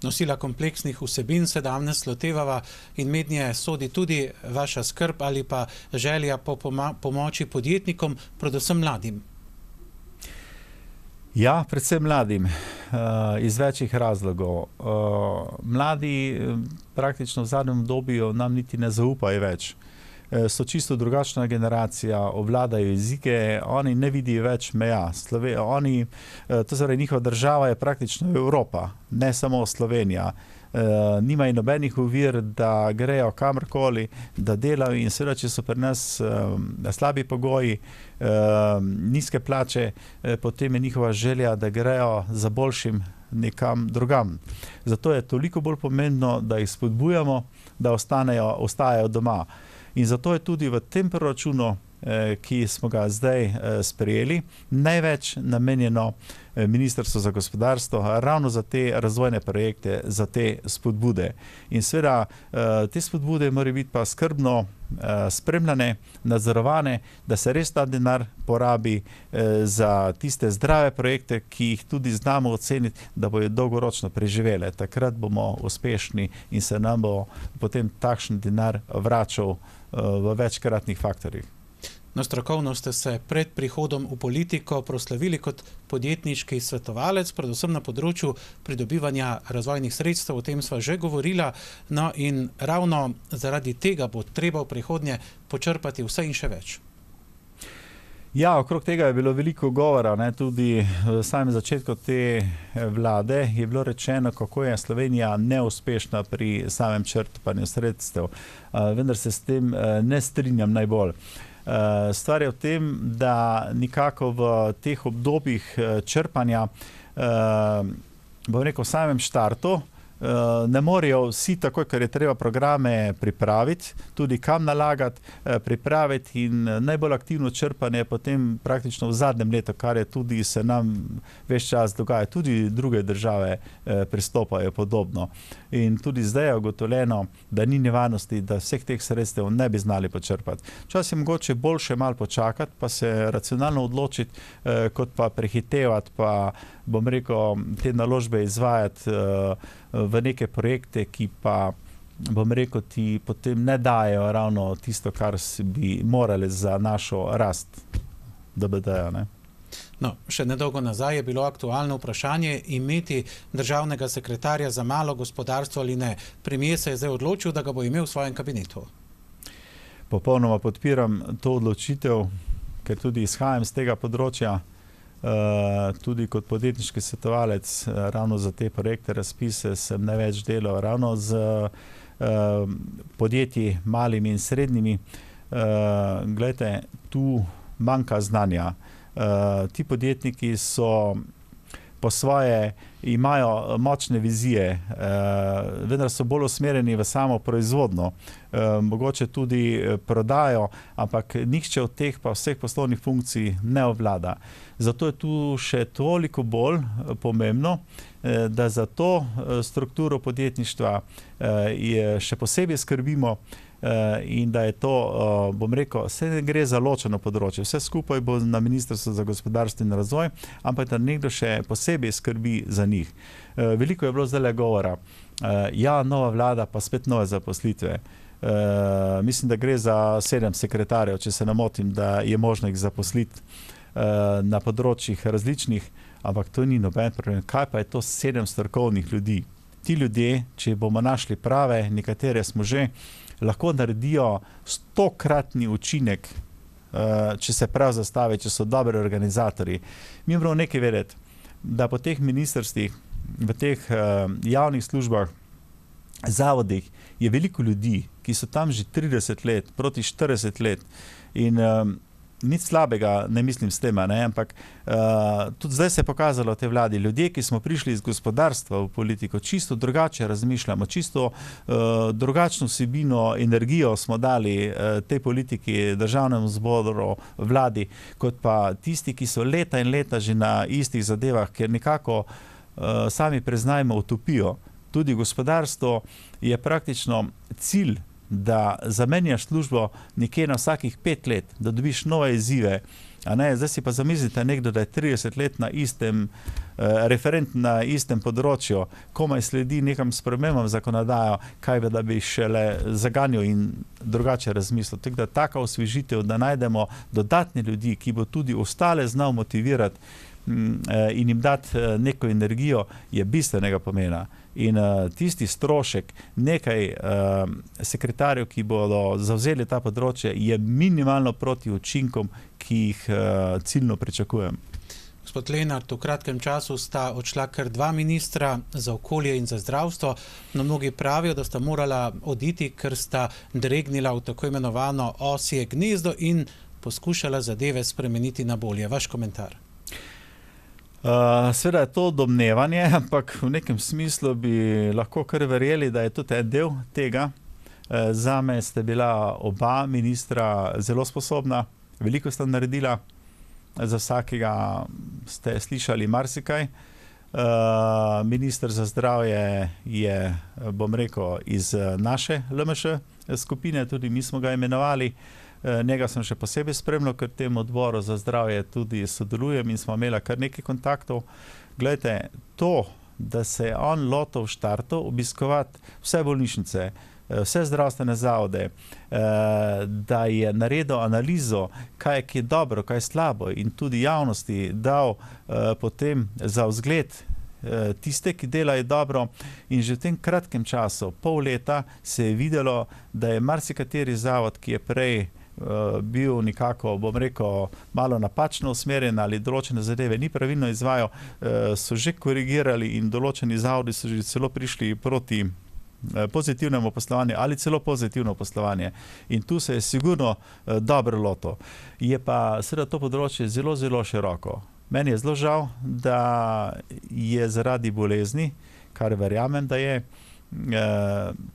Nosila kompleksnih vsebin se danes lotevava in mednje sodi tudi vaša skrb ali pa želja po pomoči podjetnikom, predvsem mladim. Ja, predvsem mladim, iz večjih razlogov. Mladi praktično v zadnjem obdobju nam niti ne zaupajo več. So čisto drugačna generacija, obvladajo jezike, oni ne vidijo več meja. Njihova država je praktično Evropa, ne samo Slovenija. Nimajo nobenih ovir, da grejo kamorkoli, da delajo in seveda, če so pri nas slabi pogoji, nizke plače, potem je njihova želja, da grejo za boljšim nekam drugam. Zato je toliko bolj pomembno, da jih spodbujamo, da ostajajo doma. In zato je tudi v tem proračunu, ki smo ga zdaj sprejeli, največ namenjeno Ministrstvo za gospodarstvo ravno za te razvojne projekte, za te spodbude. In seveda te spodbude morajo biti pa skrbno spremljane, nadzorovane, da se res ta denar porabi za tiste zdrave projekte, ki jih tudi znamo oceniti, da bojo dolgoročno preživele. Takrat bomo uspešni in se nam bo potem takšen denar vračal v večkratnih faktorjih. No, strokovno ste se pred prihodom v politiko proslavili kot podjetniški svetovalec, predvsem na področju pridobivanja razvojnih sredstev, o tem sva že govorila, no in ravno zaradi tega bo treba v prihodnje počrpati vse in še več. Ja, okrog tega je bilo veliko govora, ne, tudi v samem začetku te vlade je bilo rečeno, kako je Slovenija neuspešna pri samem črpanju sredstev, vendar se s tem ne strinjam najbolj. Stvar je v tem, da nekako v teh obdobjih črpanja, bom rekel, v samem štartu, ne morejo vsi takoj, ker je treba programe pripraviti, tudi kam nalagati, pripraviti in najbolj aktivno črpanje potem praktično v zadnjem letu, kar je tudi se nam ves čas dogaja. Tudi druge države pristopajo podobno. In tudi zdaj je ugotovljeno, da ni nevarnosti, da vseh teh sredstev ne bi znali počrpati. Včasih je mogoče boljše malo počakati, pa se racionalno odločiti, kot pa prehitevati, pa bom rekel, te naložbe izvajati v neke projekte, ki pa, bom rekel, ti potem ne dajo ravno tisto, kar bi morali za našo rast DBD-ja, ne. No, še nedolgo nazaj je bilo aktualno vprašanje imeti državnega sekretarja za malo gospodarstvo ali ne. Premier se je zdaj odločil, da ga bo imel v svojem kabinetu. Popolnoma podpiram to odločitev, ker tudi izhajam z tega področja, tudi kot podjetniški svetovalec ravno za te projekte, razpise sem največ delal ravno z podjetji malimi in srednjimi. Glejte, tu manjka znanja. Ti podjetniki so po svoje, imajo močne vizije, vendar so bolj usmerjeni v samo proizvodno, mogoče tudi prodajo, ampak nihče od teh pa vseh poslovnih funkcij ne obvlada. Zato je tu še toliko bolj pomembno, da za to strukturo podjetništva še posebej skrbimo, in da je to, bom rekel, vse ne gre za ločeno področje. Vse skupaj bo na Ministrstvu za gospodarstvo in razvoj, ampak da nekdo še posebej skrbi za njih. Veliko je bilo zdaj govora, ja, nova vlada, pa spet nove zaposlitve. Mislim, da gre za 7 sekretarjev, če se ne motim, da je možno jih zaposliti na področjih različnih, ampak to ni noben problem. Kaj pa je to 7 strokovnih ljudi? Ti ljudje, če bomo našli prave, nekatere smo že, lahko naredijo 100-kratni učinek, če se prav zastavi, če so dobri organizatorji. Mi moramo nekaj vedeti, da po teh ministrstvih, v teh javnih službah, zavodih je veliko ljudi, ki so tam že 30 let, proti 40 let in nič slabega ne mislim s tem, ampak tudi zdaj se je pokazalo te vladi, ljudje, ki smo prišli iz gospodarstva v politiko, čisto drugače razmišljamo, čisto drugačno vsebino, energijo smo dali tej politiki, državnemu zboru, vladi, kot pa tisti, ki so leta in leta že na istih zadevah, ker nekako sami priznajmo utopijo. Tudi gospodarstvo je praktično cilj, da zamenjaš službo nekje na vsakih 5 let, da dobiš nove izzive. Zdaj si pa zamislite nekdo, da je 30 let na istem, referent na istem področju, komaj sledi nekam spremembam zakonodajo, kaj da bi šele zaganjal in drugače razmislil. Tako da taka osvežitev, da najdemo dodatne ljudi, ki bo tudi ostale znal motivirati in jim dati neko energijo, je bistvenega pomena. In tisti strošek, nekaj sekretarjev, ki bodo zavzeli ta področje, je minimalno proti učinkom, ki jih ciljno pričakujem. Gospod Lenart, v kratkem času sta odšla kar 2 ministra za okolje in za zdravstvo. No, mnogi pravijo, da sta morala oditi, ker sta dregnila v tako imenovano osje gnezdo in poskušala zadeve spremeniti na bolje. Vaš komentar? Seveda je to domnevanje, ampak v nekem smislu bi lahko kar verjeli, da je tudi en del tega. Zame ste bila oba ministra zelo sposobna, veliko sta naredila, za vsakega ste slišali marsikaj. Minister za zdravje je, bom rekel, iz naše LMŠ skupine, tudi mi smo ga imenovali. Njega sem še posebej spremljal, ker v tem odboru za zdravje tudi sodelujem in smo imeli kar nekaj kontaktov. Glejte, to, da se je on lotil v štartu obiskovati vse bolnišnice, vse zdravstvene zavode, da je naredil analizo, kaj je dobro, kaj je slabo in tudi javnosti dal potem za vzgled tiste, ki delajo dobro, in že v tem kratkem času, pol leta, se je videlo, da je marsikateri zavod, ki je prej bil nekako, bom rekel, malo napačno usmerjen ali določene zadeve ni pravilno izvajal, so že korigirali in določeni zavodi so že celo prišli proti pozitivnemu poslovanju ali celo pozitivno poslovanje. In tu se je sigurno dobro lotil. Je pa seveda to področje zelo, zelo široko. Meni je zelo žal, da je zaradi bolezni, kar verjamem, da je,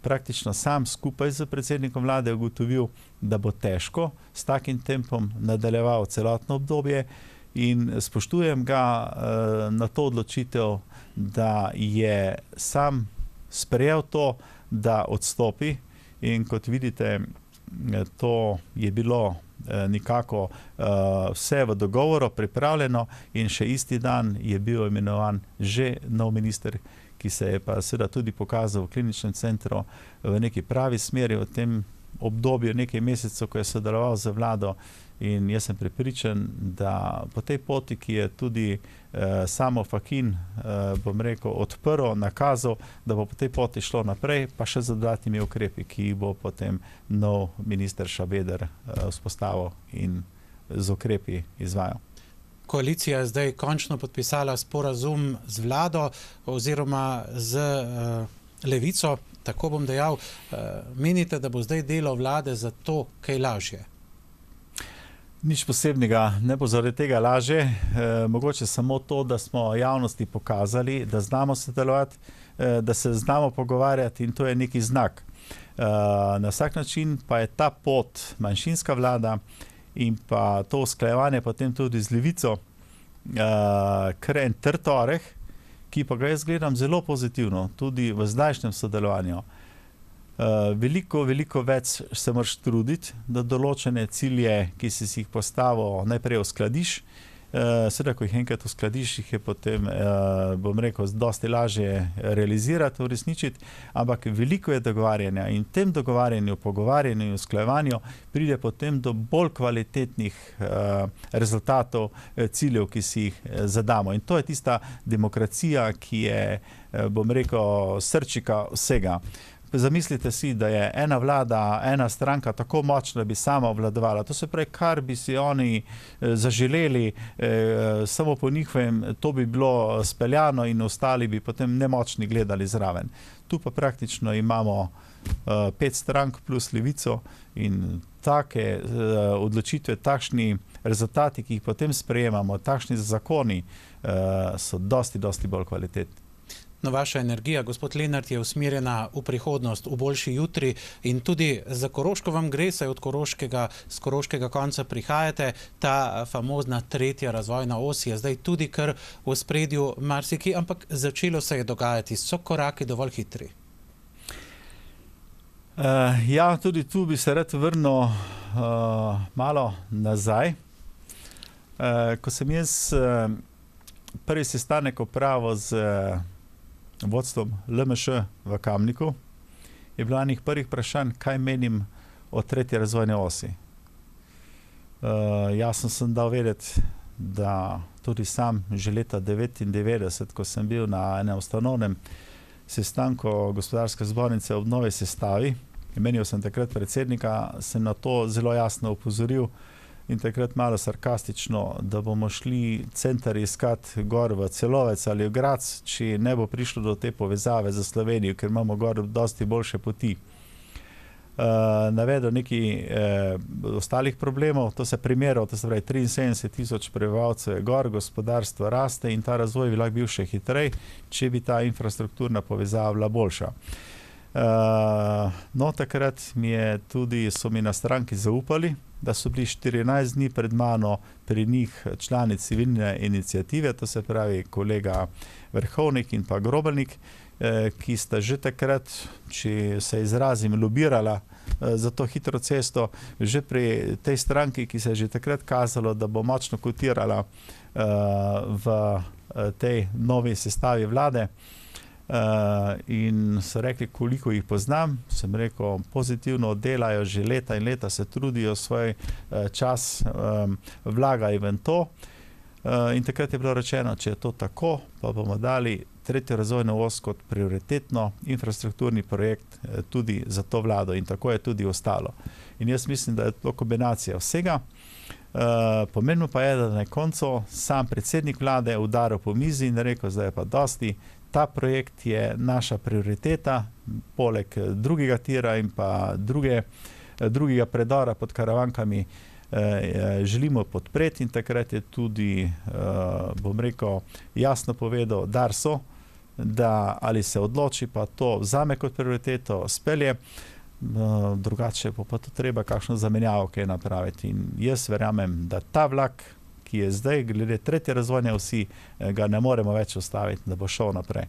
praktično sam skupaj z predsednikom vlade ugotovil, da bo težko s takim tempom nadaljeval celotno obdobje in spoštujem ga na to odločitev, da je sam sprejel to, da odstopi in kot vidite, to je bilo nekako vse v dogovoru pripravljeno in še isti dan je bil imenovan že nov minister, ki se je pa seveda tudi pokazal v kliničnem centru v neki pravi smeri v tem obdobju nekaj mesecev, ko je sodeloval z vlado, in jaz sem prepričan, da po tej poti, ki je tudi samo Fakin, bom rekel, odprl, nakazal, da bo po tej poti šlo naprej, pa še z dodatnimi ukrepi, ki bo potem nov minister Šabeder vzpostavil in z ukrepi izvajal. Koalicija je zdaj končno podpisala sporazum z vlado oziroma z Levico, tako bom dejal. Menite, da bo zdaj delo vlade za to kaj lažje? Nič posebnega ne bo zaradi tega lažje. Mogoče samo to, da smo javnosti pokazali, da znamo sodelovati, da se znamo pogovarjati in to je neki znak. Na vsak način pa je ta pot manjšinska vlada in pa to usklajevanje potem tudi z Levico, kar en trd oreh, ki pa ga jaz gledam zelo pozitivno, tudi v zdajšnjem sodelovanju. Veliko več se moraš truditi, da določene cilje, ki si jih postavil, najprej uskladiš Seveda, ko jih enkrat uskladiš, jih je potem, bom rekel, dosti lažje realizirati, uresničiti, ampak veliko je dogovarjanja in v tem dogovarjanju, pogovarjanju in usklajevanju pride potem do bolj kvalitetnih rezultatov, ciljev, ki si jih zadamo. In to je tista demokracija, ki je, bom rekel, srčika vsega. Zamislite si, da je ena vlada, ena stranka tako močna, da bi sama obvladovala. To se pravi, kar bi si oni zaželeli, samo po njihovem, to bi bilo speljano in ostali bi potem nemočni gledali zraven. Tu pa praktično imamo 5 strank plus Levico in take odločitve, takšni rezultati, ki jih potem sprejemamo, takšni zakoni so dosti bolj kvalitetni. No, vaša energija, gospod Lenart, je usmerjena v prihodnost, v boljši jutri in tudi za Koroško vam gre, saj od z koroškega konca prihajate. Ta famozna 3. razvojna os je zdaj tudi kar v ospredju marsikje, ampak začelo se je dogajati. So koraki dovolj hitri? Ja, tudi tu bi se rad vrnil malo nazaj. Ko sem jaz prvi sestanek opravil z vodstvom LMŠ v Kamniku, je bilo enih prvih vprašanj, kaj menim o 3. razvojni osi. Jasno sem dal vedeti, da tudi sam že leta 1999, ko sem bil na enem ustanovnem sestanku gospodarske zbornice ob novi sestavi, menil sem takrat predsednika, sem na to zelo jasno opozoril in takrat malo sarkastično, da bomo šli center iskati gor v Celovec ali v Graz, če ne bo prišlo do te povezave za Slovenijo, ker imamo gor dosti boljše poti. Navedel nekaj ostalih problemov, to se primerov, to se pravi 73,000 prebivalcev je gor, gospodarstvo raste in ta razvoj bi lahko bil še hitrej, če bi ta infrastrukturna povezava bila boljša. No, takrat so mi na stranki zaupali, da so bili 14 dni pred mano pri njih člani civilne iniciative, to se pravi kolega Vrhovnik in pa Grobelnik, ki sta že takrat, če se izrazim, lobirala za to hitro cesto, že pri tej stranki, ki se je že takrat kazalo, da bo močno kotirala v tej novi sestavi vlade. In so rekli, koliko jih poznam, sem rekel, pozitivno delajo že leta in leta, se trudijo, svoj čas vlagajo v to. In takrat je bilo rečeno, če je to tako, pa bomo dali 3. razvojno os kot prioritetno infrastrukturni projekt tudi za to vlado in tako je tudi ostalo. In jaz mislim, da je to kombinacija vsega. Pomembno pa je, da na koncu sam predsednik vlade udaril po mizi in rekel, zdaj je pa dosti. Ta projekt je naša prioriteta, poleg drugega tira in pa drugega predora pod Karavankami želimo podpreti in takrat je tudi, bom rekel, jasno povedal Darso, da ali se odloči pa to vzame kot prioriteto, spelje, drugače pa to treba kakšno zamenjavo kaj napraviti. In jaz verjamem, da ta vlak, ki je zdaj, glede 3. razvojne osi, ga ne moremo več ostaviti, da bo šel naprej.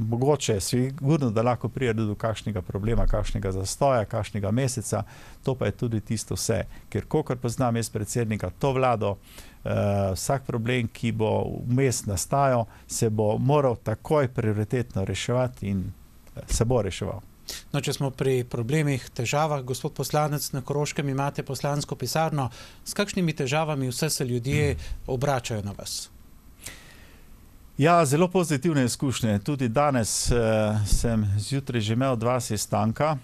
Mogoče sigurno, da lahko pride do kakšnega problema, kakšnega zastoja, kakšnega meseca, to pa je tudi tisto vse. Ker kolikor poznam jaz predsednika, to vlado, vsak problem, ki bo vmes nastajal, se bo moral takoj prioritetno reševati in se bo reševal. No, če smo pri problemih, težavah, gospod poslanec, na Koroškem imate poslansko pisarno. S kakšnimi težavami vse se ljudje obračajo na vas? Ja, zelo pozitivne izkušnje. Tudi danes sem zjutraj že imel 2 sestanka.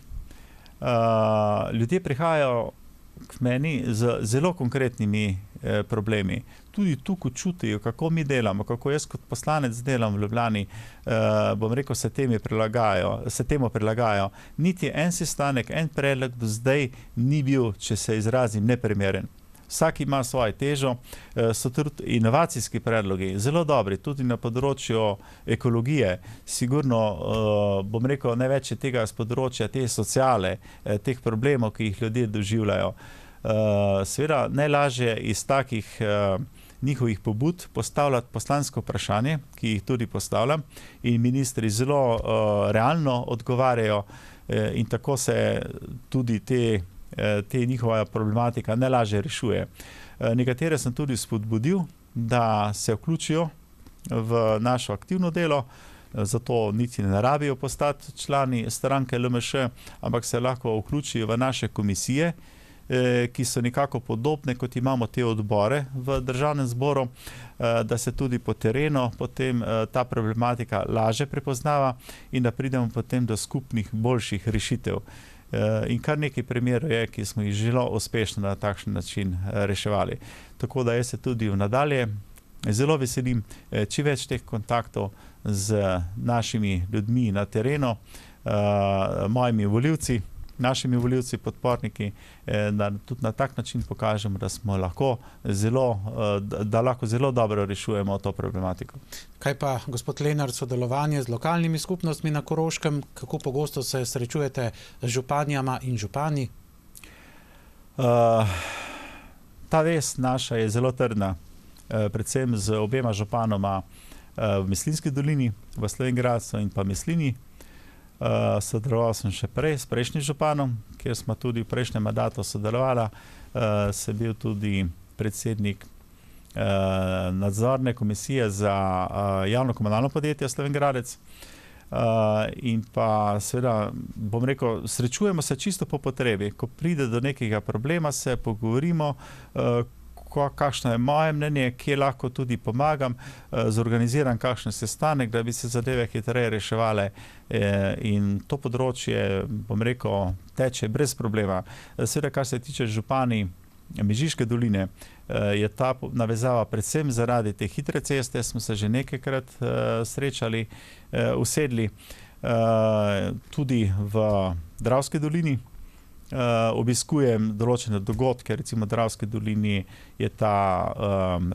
Ljudje prihajajo k meni z zelo konkretnimi problemi. Tudi tu, ko čutijo, kako mi delamo, kako jaz kot poslanec delam v Ljubljani, bom rekel, se temu prilagajajo. Niti en sestanek, en predlog do zdaj ni bil, če se izrazim, neprimeren. Vsak ima svojo težo, so tudi inovacijski predlogi zelo dobri, tudi na področju ekologije. Sigurno, bom rekel, največ je tega z področja te sociale, teh problemov, ki jih ljudje doživljajo. Seveda, najlažje iz takih njihovih pobud postavljati poslansko vprašanje, ki jih tudi postavljam, in ministri zelo realno odgovarjajo in tako se tudi te njihova problematika najlažje rešuje. Nekatere sem tudi spodbudil, da se vključijo v našo aktivno delo, zato niti ne rabijo postati člani stranke LMŠ, ampak se lahko vključijo v naše komisije, ki so nekako podobne, kot imamo te odbore v Državnem zboru, da se tudi po terenu potem ta problematika lažje prepoznava in da pridemo potem do skupnih boljših rešitev. In kar nekaj primerov je, ki smo jih zelo uspešno na takšen način reševali. Tako da jaz se tudi v nadalje zelo veselim čim več teh kontaktov z našimi ljudmi na terenu, mojimi volivci, našimi volivci, podporniki, da tudi na tak način pokažemo, da smo lahko zelo dobro rešujemo to problematiko. Kaj pa, gospod Lenart, sodelovanje z lokalnimi skupnostmi na Koroškem? Kako pogosto se srečujete z županijama in župani? Ta vez naša je zelo trdna, predvsem z obema županoma v Mislinjski dolini, v Slovenj Gradcu in pa Mislinji. Sodeloval sem še prej s prejšnjim županom, kjer smo tudi v prejšnjem mandatu sodelovala. Sem bil tudi predsednik nadzorne komisije za javno komunalno podjetje Slovenj Gradec. In pa seveda, bom rekel, srečujemo se čisto po potrebi. Ko pride do nekega problema, se pogovorimo, kakšno je moje mnenje, kje lahko tudi pomagam, zorganiziram kakšen sestanek, da bi se zadeve hitreje reševale, in to področje, bom rekel, teče brez problema. Seveda, kar se tiče župani Mežiške doline, je ta navezava predvsem zaradi te hitre ceste, smo se že nekajkrat srečali, usedli, tudi v Dravski dolini. Obiskujem določene dogodke, recimo v Dravski dolini je ta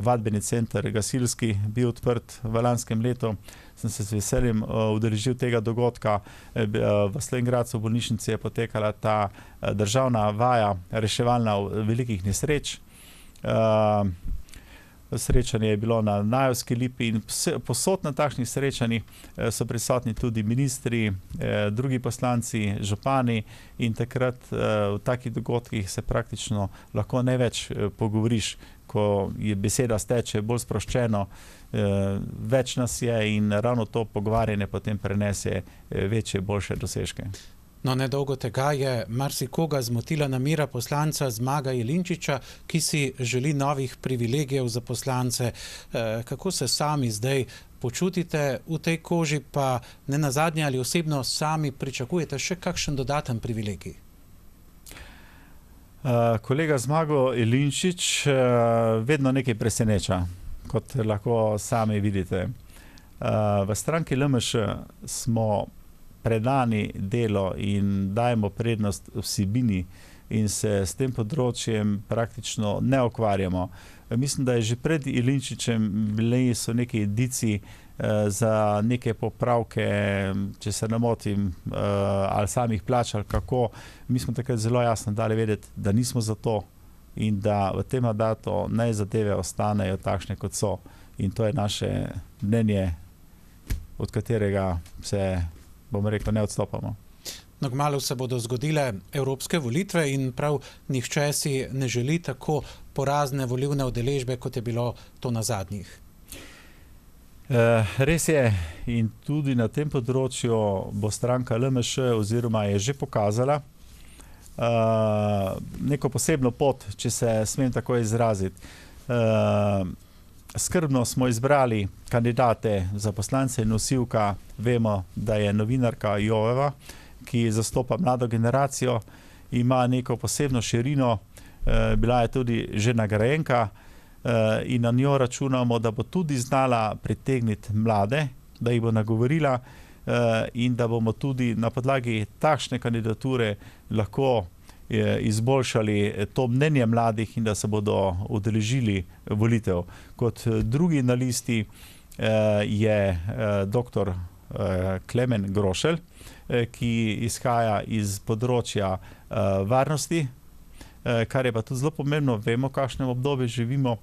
vadbeni center gasilski bil odprt v lanskem letu. Sem se z veseljem udeležil tega dogodka. V Slovenj Gradcu v bolnišnici je potekala ta državna vaja reševalna velikih nesreč. Srečanje je bilo na Najevski lipi in posod na takšnih srečanjih so prisotni tudi ministri, drugi poslanci, župani in takrat v takih dogodkih se praktično lahko največ pogovoriš, ko je beseda steče bolj sproščeno, več nas je in ravno to pogovarjanje potem prenese večje, boljše dosežke. No, nedolgo tega je marsikoga zmotila namera poslanca Zmaga Jelinčiča, ki si želi novih privilegijev za poslance. Kako se sami zdaj počutite v tej koži, pa ne nazadnje ali osebno sami pričakujete še kakšen dodaten privilegij? Kolega Zmago Jelinčič vedno nekaj preseneča, kot lahko sami vidite. V stranki LMŠ smo predani delo in dajemo prednost vsebini in se s tem področjem praktično ne ukvarjamo. Mislim, da je že pred Jelinčičem bili so neki indici za neke popravke, če se ne motim, ali samih plač ali kako. Mi smo takrat zelo jasno dali vedeti, da nismo za to in da v tem mandatu naj zadeve ostanejo takšne, kot so. In to je naše mnenje, od katerega se, bom rekel, ne odstopamo. No, kmalu se bodo zgodile evropske volitve in prav nihče si ne želi tako porazne volilne udeležbe, kot je bilo to na zadnjih. Res je, in tudi na tem področju bo stranka LMŠ oziroma je že pokazala neko posebno pot, če se smem tako izraziti. Skrbno smo izbrali kandidate za poslance in nosilka. Vemo, da je novinarka Joveva, ki zastopa mlado generacijo, ima neko posebno širino, bila je tudi že nagrajenka in na njo računamo, da bo tudi znala pritegniti mlade, da jih bo nagovorila in da bomo tudi na podlagi takšne kandidature lahko izboljšali to mnenje mladih in da se bodo udeležili volitev. Kot drugi na listi je dr. Klemen Grošelj, ki izhaja iz področja varnosti, kar je pa tudi zelo pomembno, vemo, v kakšnem obdobju živimo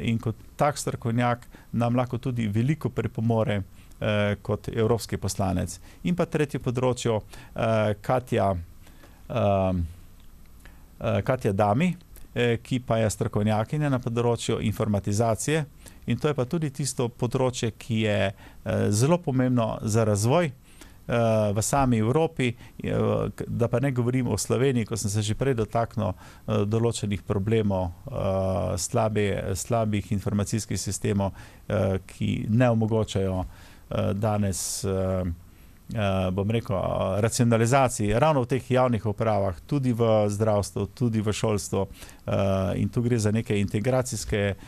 in kot tak strokovnjak nam lahko tudi veliko pripomore kot evropski poslanec. In pa tretje področje, Katja Dami, ki pa je strokovnjakinja na področju informatizacije, in to je pa tudi tisto področje, ki je zelo pomembno za razvoj v sami Evropi, da pa ne govorim o Sloveniji, ko sem se že prej dotaknil določenih problemov slabih informacijskih sistemov, ki ne omogočajo danes, bom rekel, racionalizaciji ravno v teh javnih upravah, tudi v zdravstvu, tudi v šolstvu, in tu gre za neke integracijske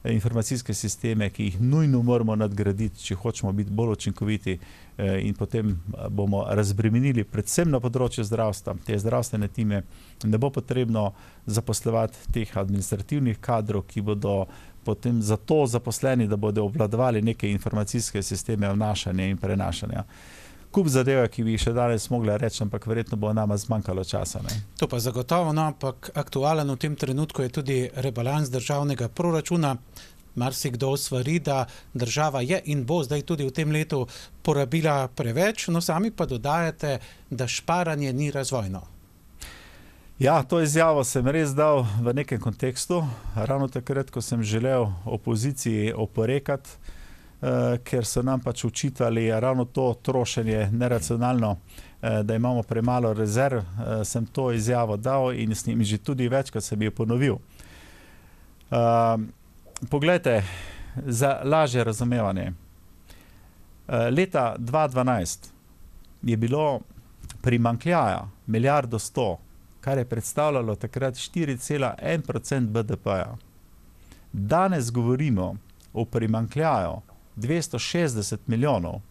informacijske sisteme, ki jih nujno moramo nadgraditi, če hočemo biti bolj učinkoviti, in potem bomo razbremenili predvsem na področju zdravstva. Te zdravstvene time ne bo potrebno zaposlovati teh administrativnih kadrov, ki bodo potem zato zaposleni, da bodo obvladovali neke informacijske sisteme vnašanja in prenašanja. Kup zadeve, ki bi še danes mogla reči, ampak verjetno bo nama zmanjkalo časa. Ne? To pa zagotovo, no, ampak aktualen v tem trenutku je tudi rebalans državnega proračuna. Marsikdo svari, da država je in bo zdaj tudi v tem letu porabila preveč, no sami pa dodajate, da šparanje ni razvojno. Ja, to izjavo sem res dal v nekem kontekstu, ravno takrat, ko sem želel opoziciji oporekati, ker so nam pač učitali ravno to trošenje neracionalno, da imamo premalo rezerv, sem to izjavo dal in s njim že tudi večkrat sem jo ponovil. Poglejte, za lažje razumevanje. Leta 2012 je bilo primanjkljaja 1,1 milijarde, kar je predstavljalo takrat 4,1% BDP-ja. Danes govorimo o primanjkljaju 260 milijonov,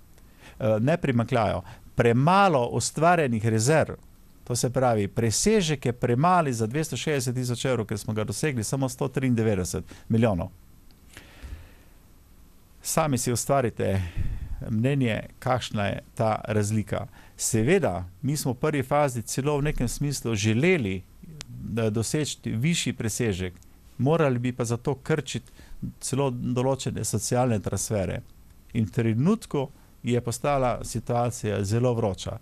ne primanjkljajo, premalo ustvarjenih rezerv. To se pravi, presežek je premali za 260 tisoč evrov, ker smo ga dosegli samo 193 milijonov. Sami si ustvarite mnenje, kakšna je ta razlika. Seveda, mi smo v prvi fazi celo v nekem smislu želeli doseči višji presežek, morali bi pa zato krčiti celo določene socialne transfere. In v trenutku je postala situacija zelo vroča.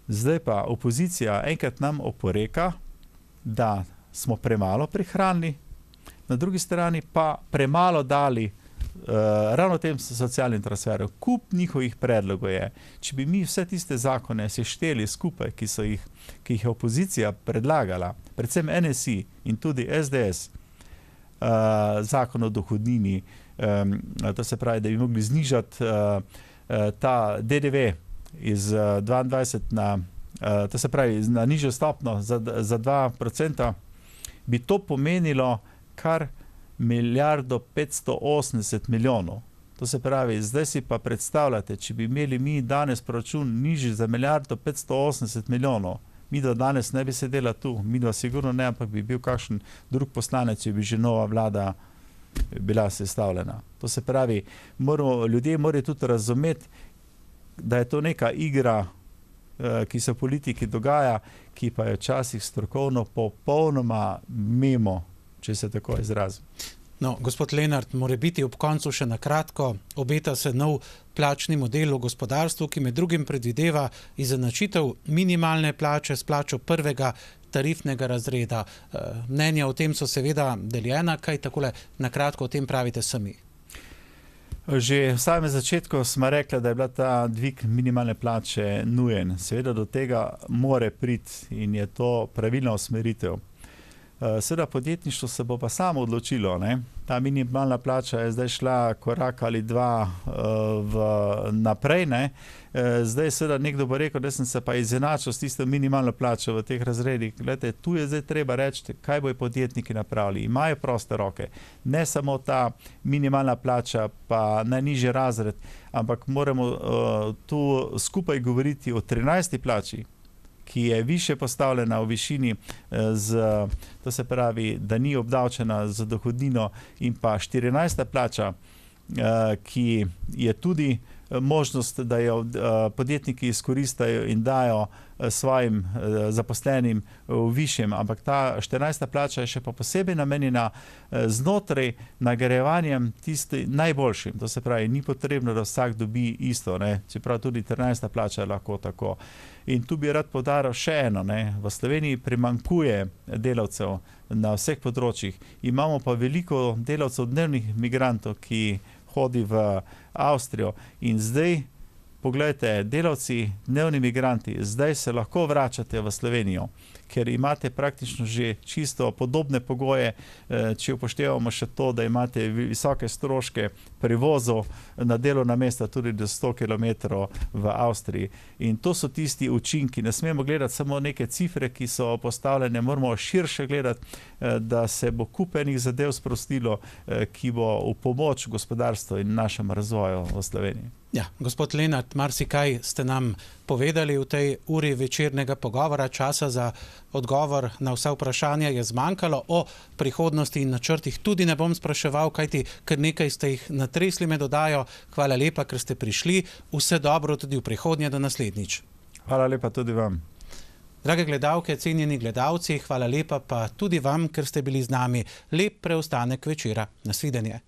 Zdaj pa opozicija enkrat nam oporeka, da smo premalo prihranili, na drugi strani pa premalo dali ravno tem socialnim transferom. Kup njihovih predlogov je. Če bi mi vse tiste zakone sešteli skupaj, ki jih je opozicija predlagala, predvsem NSI in tudi SDS, zakon o dohodnini, to se pravi, da bi mogli znižati ta DDV iz 22 na, to se pravi, na nižjo stopno za 2%, bi to pomenilo kar 1,580 milijonov. To se pravi, zdaj si pa predstavljate, če bi imeli mi danes proračun nižji za 1,580 milijonov, mi do danes ne bi sedela tu, mi do sigurno ne, ampak bi bil kakšen drug poslanec, če bi že nova vlada bila sestavljena. To se pravi, ljudje morajo tudi razumeti, da je to neka igra, ki se v politiki dogaja, ki pa je včasih strokovno popolnoma mimo, če se tako izrazim. No, gospod Lenart, mora biti ob koncu še na kratko, obeta se nov plačni model v gospodarstvu, ki med drugim predvideva izenačitev minimalne plače s plačo prvega tarifnega razreda. Mnenja o tem so seveda deljena, kaj takole na kratko o tem pravite sami? Že v samem začetku smo rekli, da je bila ta dvig minimalne plače nujen. Seveda do tega more priti in je to pravilna usmeritev. Seveda podjetništvo se bo pa samo odločilo, ne? Ta minimalna plača je zdaj šla korak ali dva naprej, ne? Zdaj seveda nekdo bo rekel, da sem se pa izenačil s tisto minimalno plačo v teh razredih. Glejte, tu je zdaj treba reči, kaj bojo podjetniki napravili. Imajo proste roke. Ne samo ta minimalna plača, pa najnižji razred, ampak moramo tu skupaj govoriti o 13. plači, ki je više postavljena v višini, to se pravi, da ni obdavčena z dohodnino, in pa 14. plača, ki je tudi možnost, da jo podjetniki izkoristijo in dajo svojim zaposlenim v višjem, ampak ta 14. plača je še pa posebej namenjena znotraj nagrajevanjem tisti najboljšim. To se pravi, ni potrebno, da vsak dobi isto, ne? Čeprav tudi 13. plača je lahko tako. In tu bi rad poudaril še eno, ne? V Sloveniji primanjkuje delavcev na vseh področjih. Imamo pa veliko delavcev, dnevnih migrantov, ki hodi v Avstrijo in zdaj, poglejte, delavci, dnevni migranti, zdaj se lahko vračate v Slovenijo, ker imate praktično že čisto podobne pogoje, če upoštevamo še to, da imate visoke stroške prevozov na delovna mesta tudi do 100 km v Avstriji. In to so tisti učinki. Ne smemo gledati samo neke cifre, ki so postavljene, moramo širše gledati, da se bo kup enih zadev sprostilo, ki bo v pomoč gospodarstvu in našem razvoju v Sloveniji. Ja, gospod Lenart, marsikaj ste nam povedali v tej uri večernega pogovora. Časa za odgovor na vsa vprašanja je zmanjkalo. O prihodnosti in načrtih tudi ne bom spraševal, kajti kar nekaj ste jih natresli med oddajo. Hvala lepa, ker ste prišli. Vse dobro tudi v prihodnje, do naslednjič. Hvala lepa tudi vam. Drage gledalke, cenjeni gledalci, hvala lepa pa tudi vam, ker ste bili z nami. Lep preostanek večera. Nasvidenje.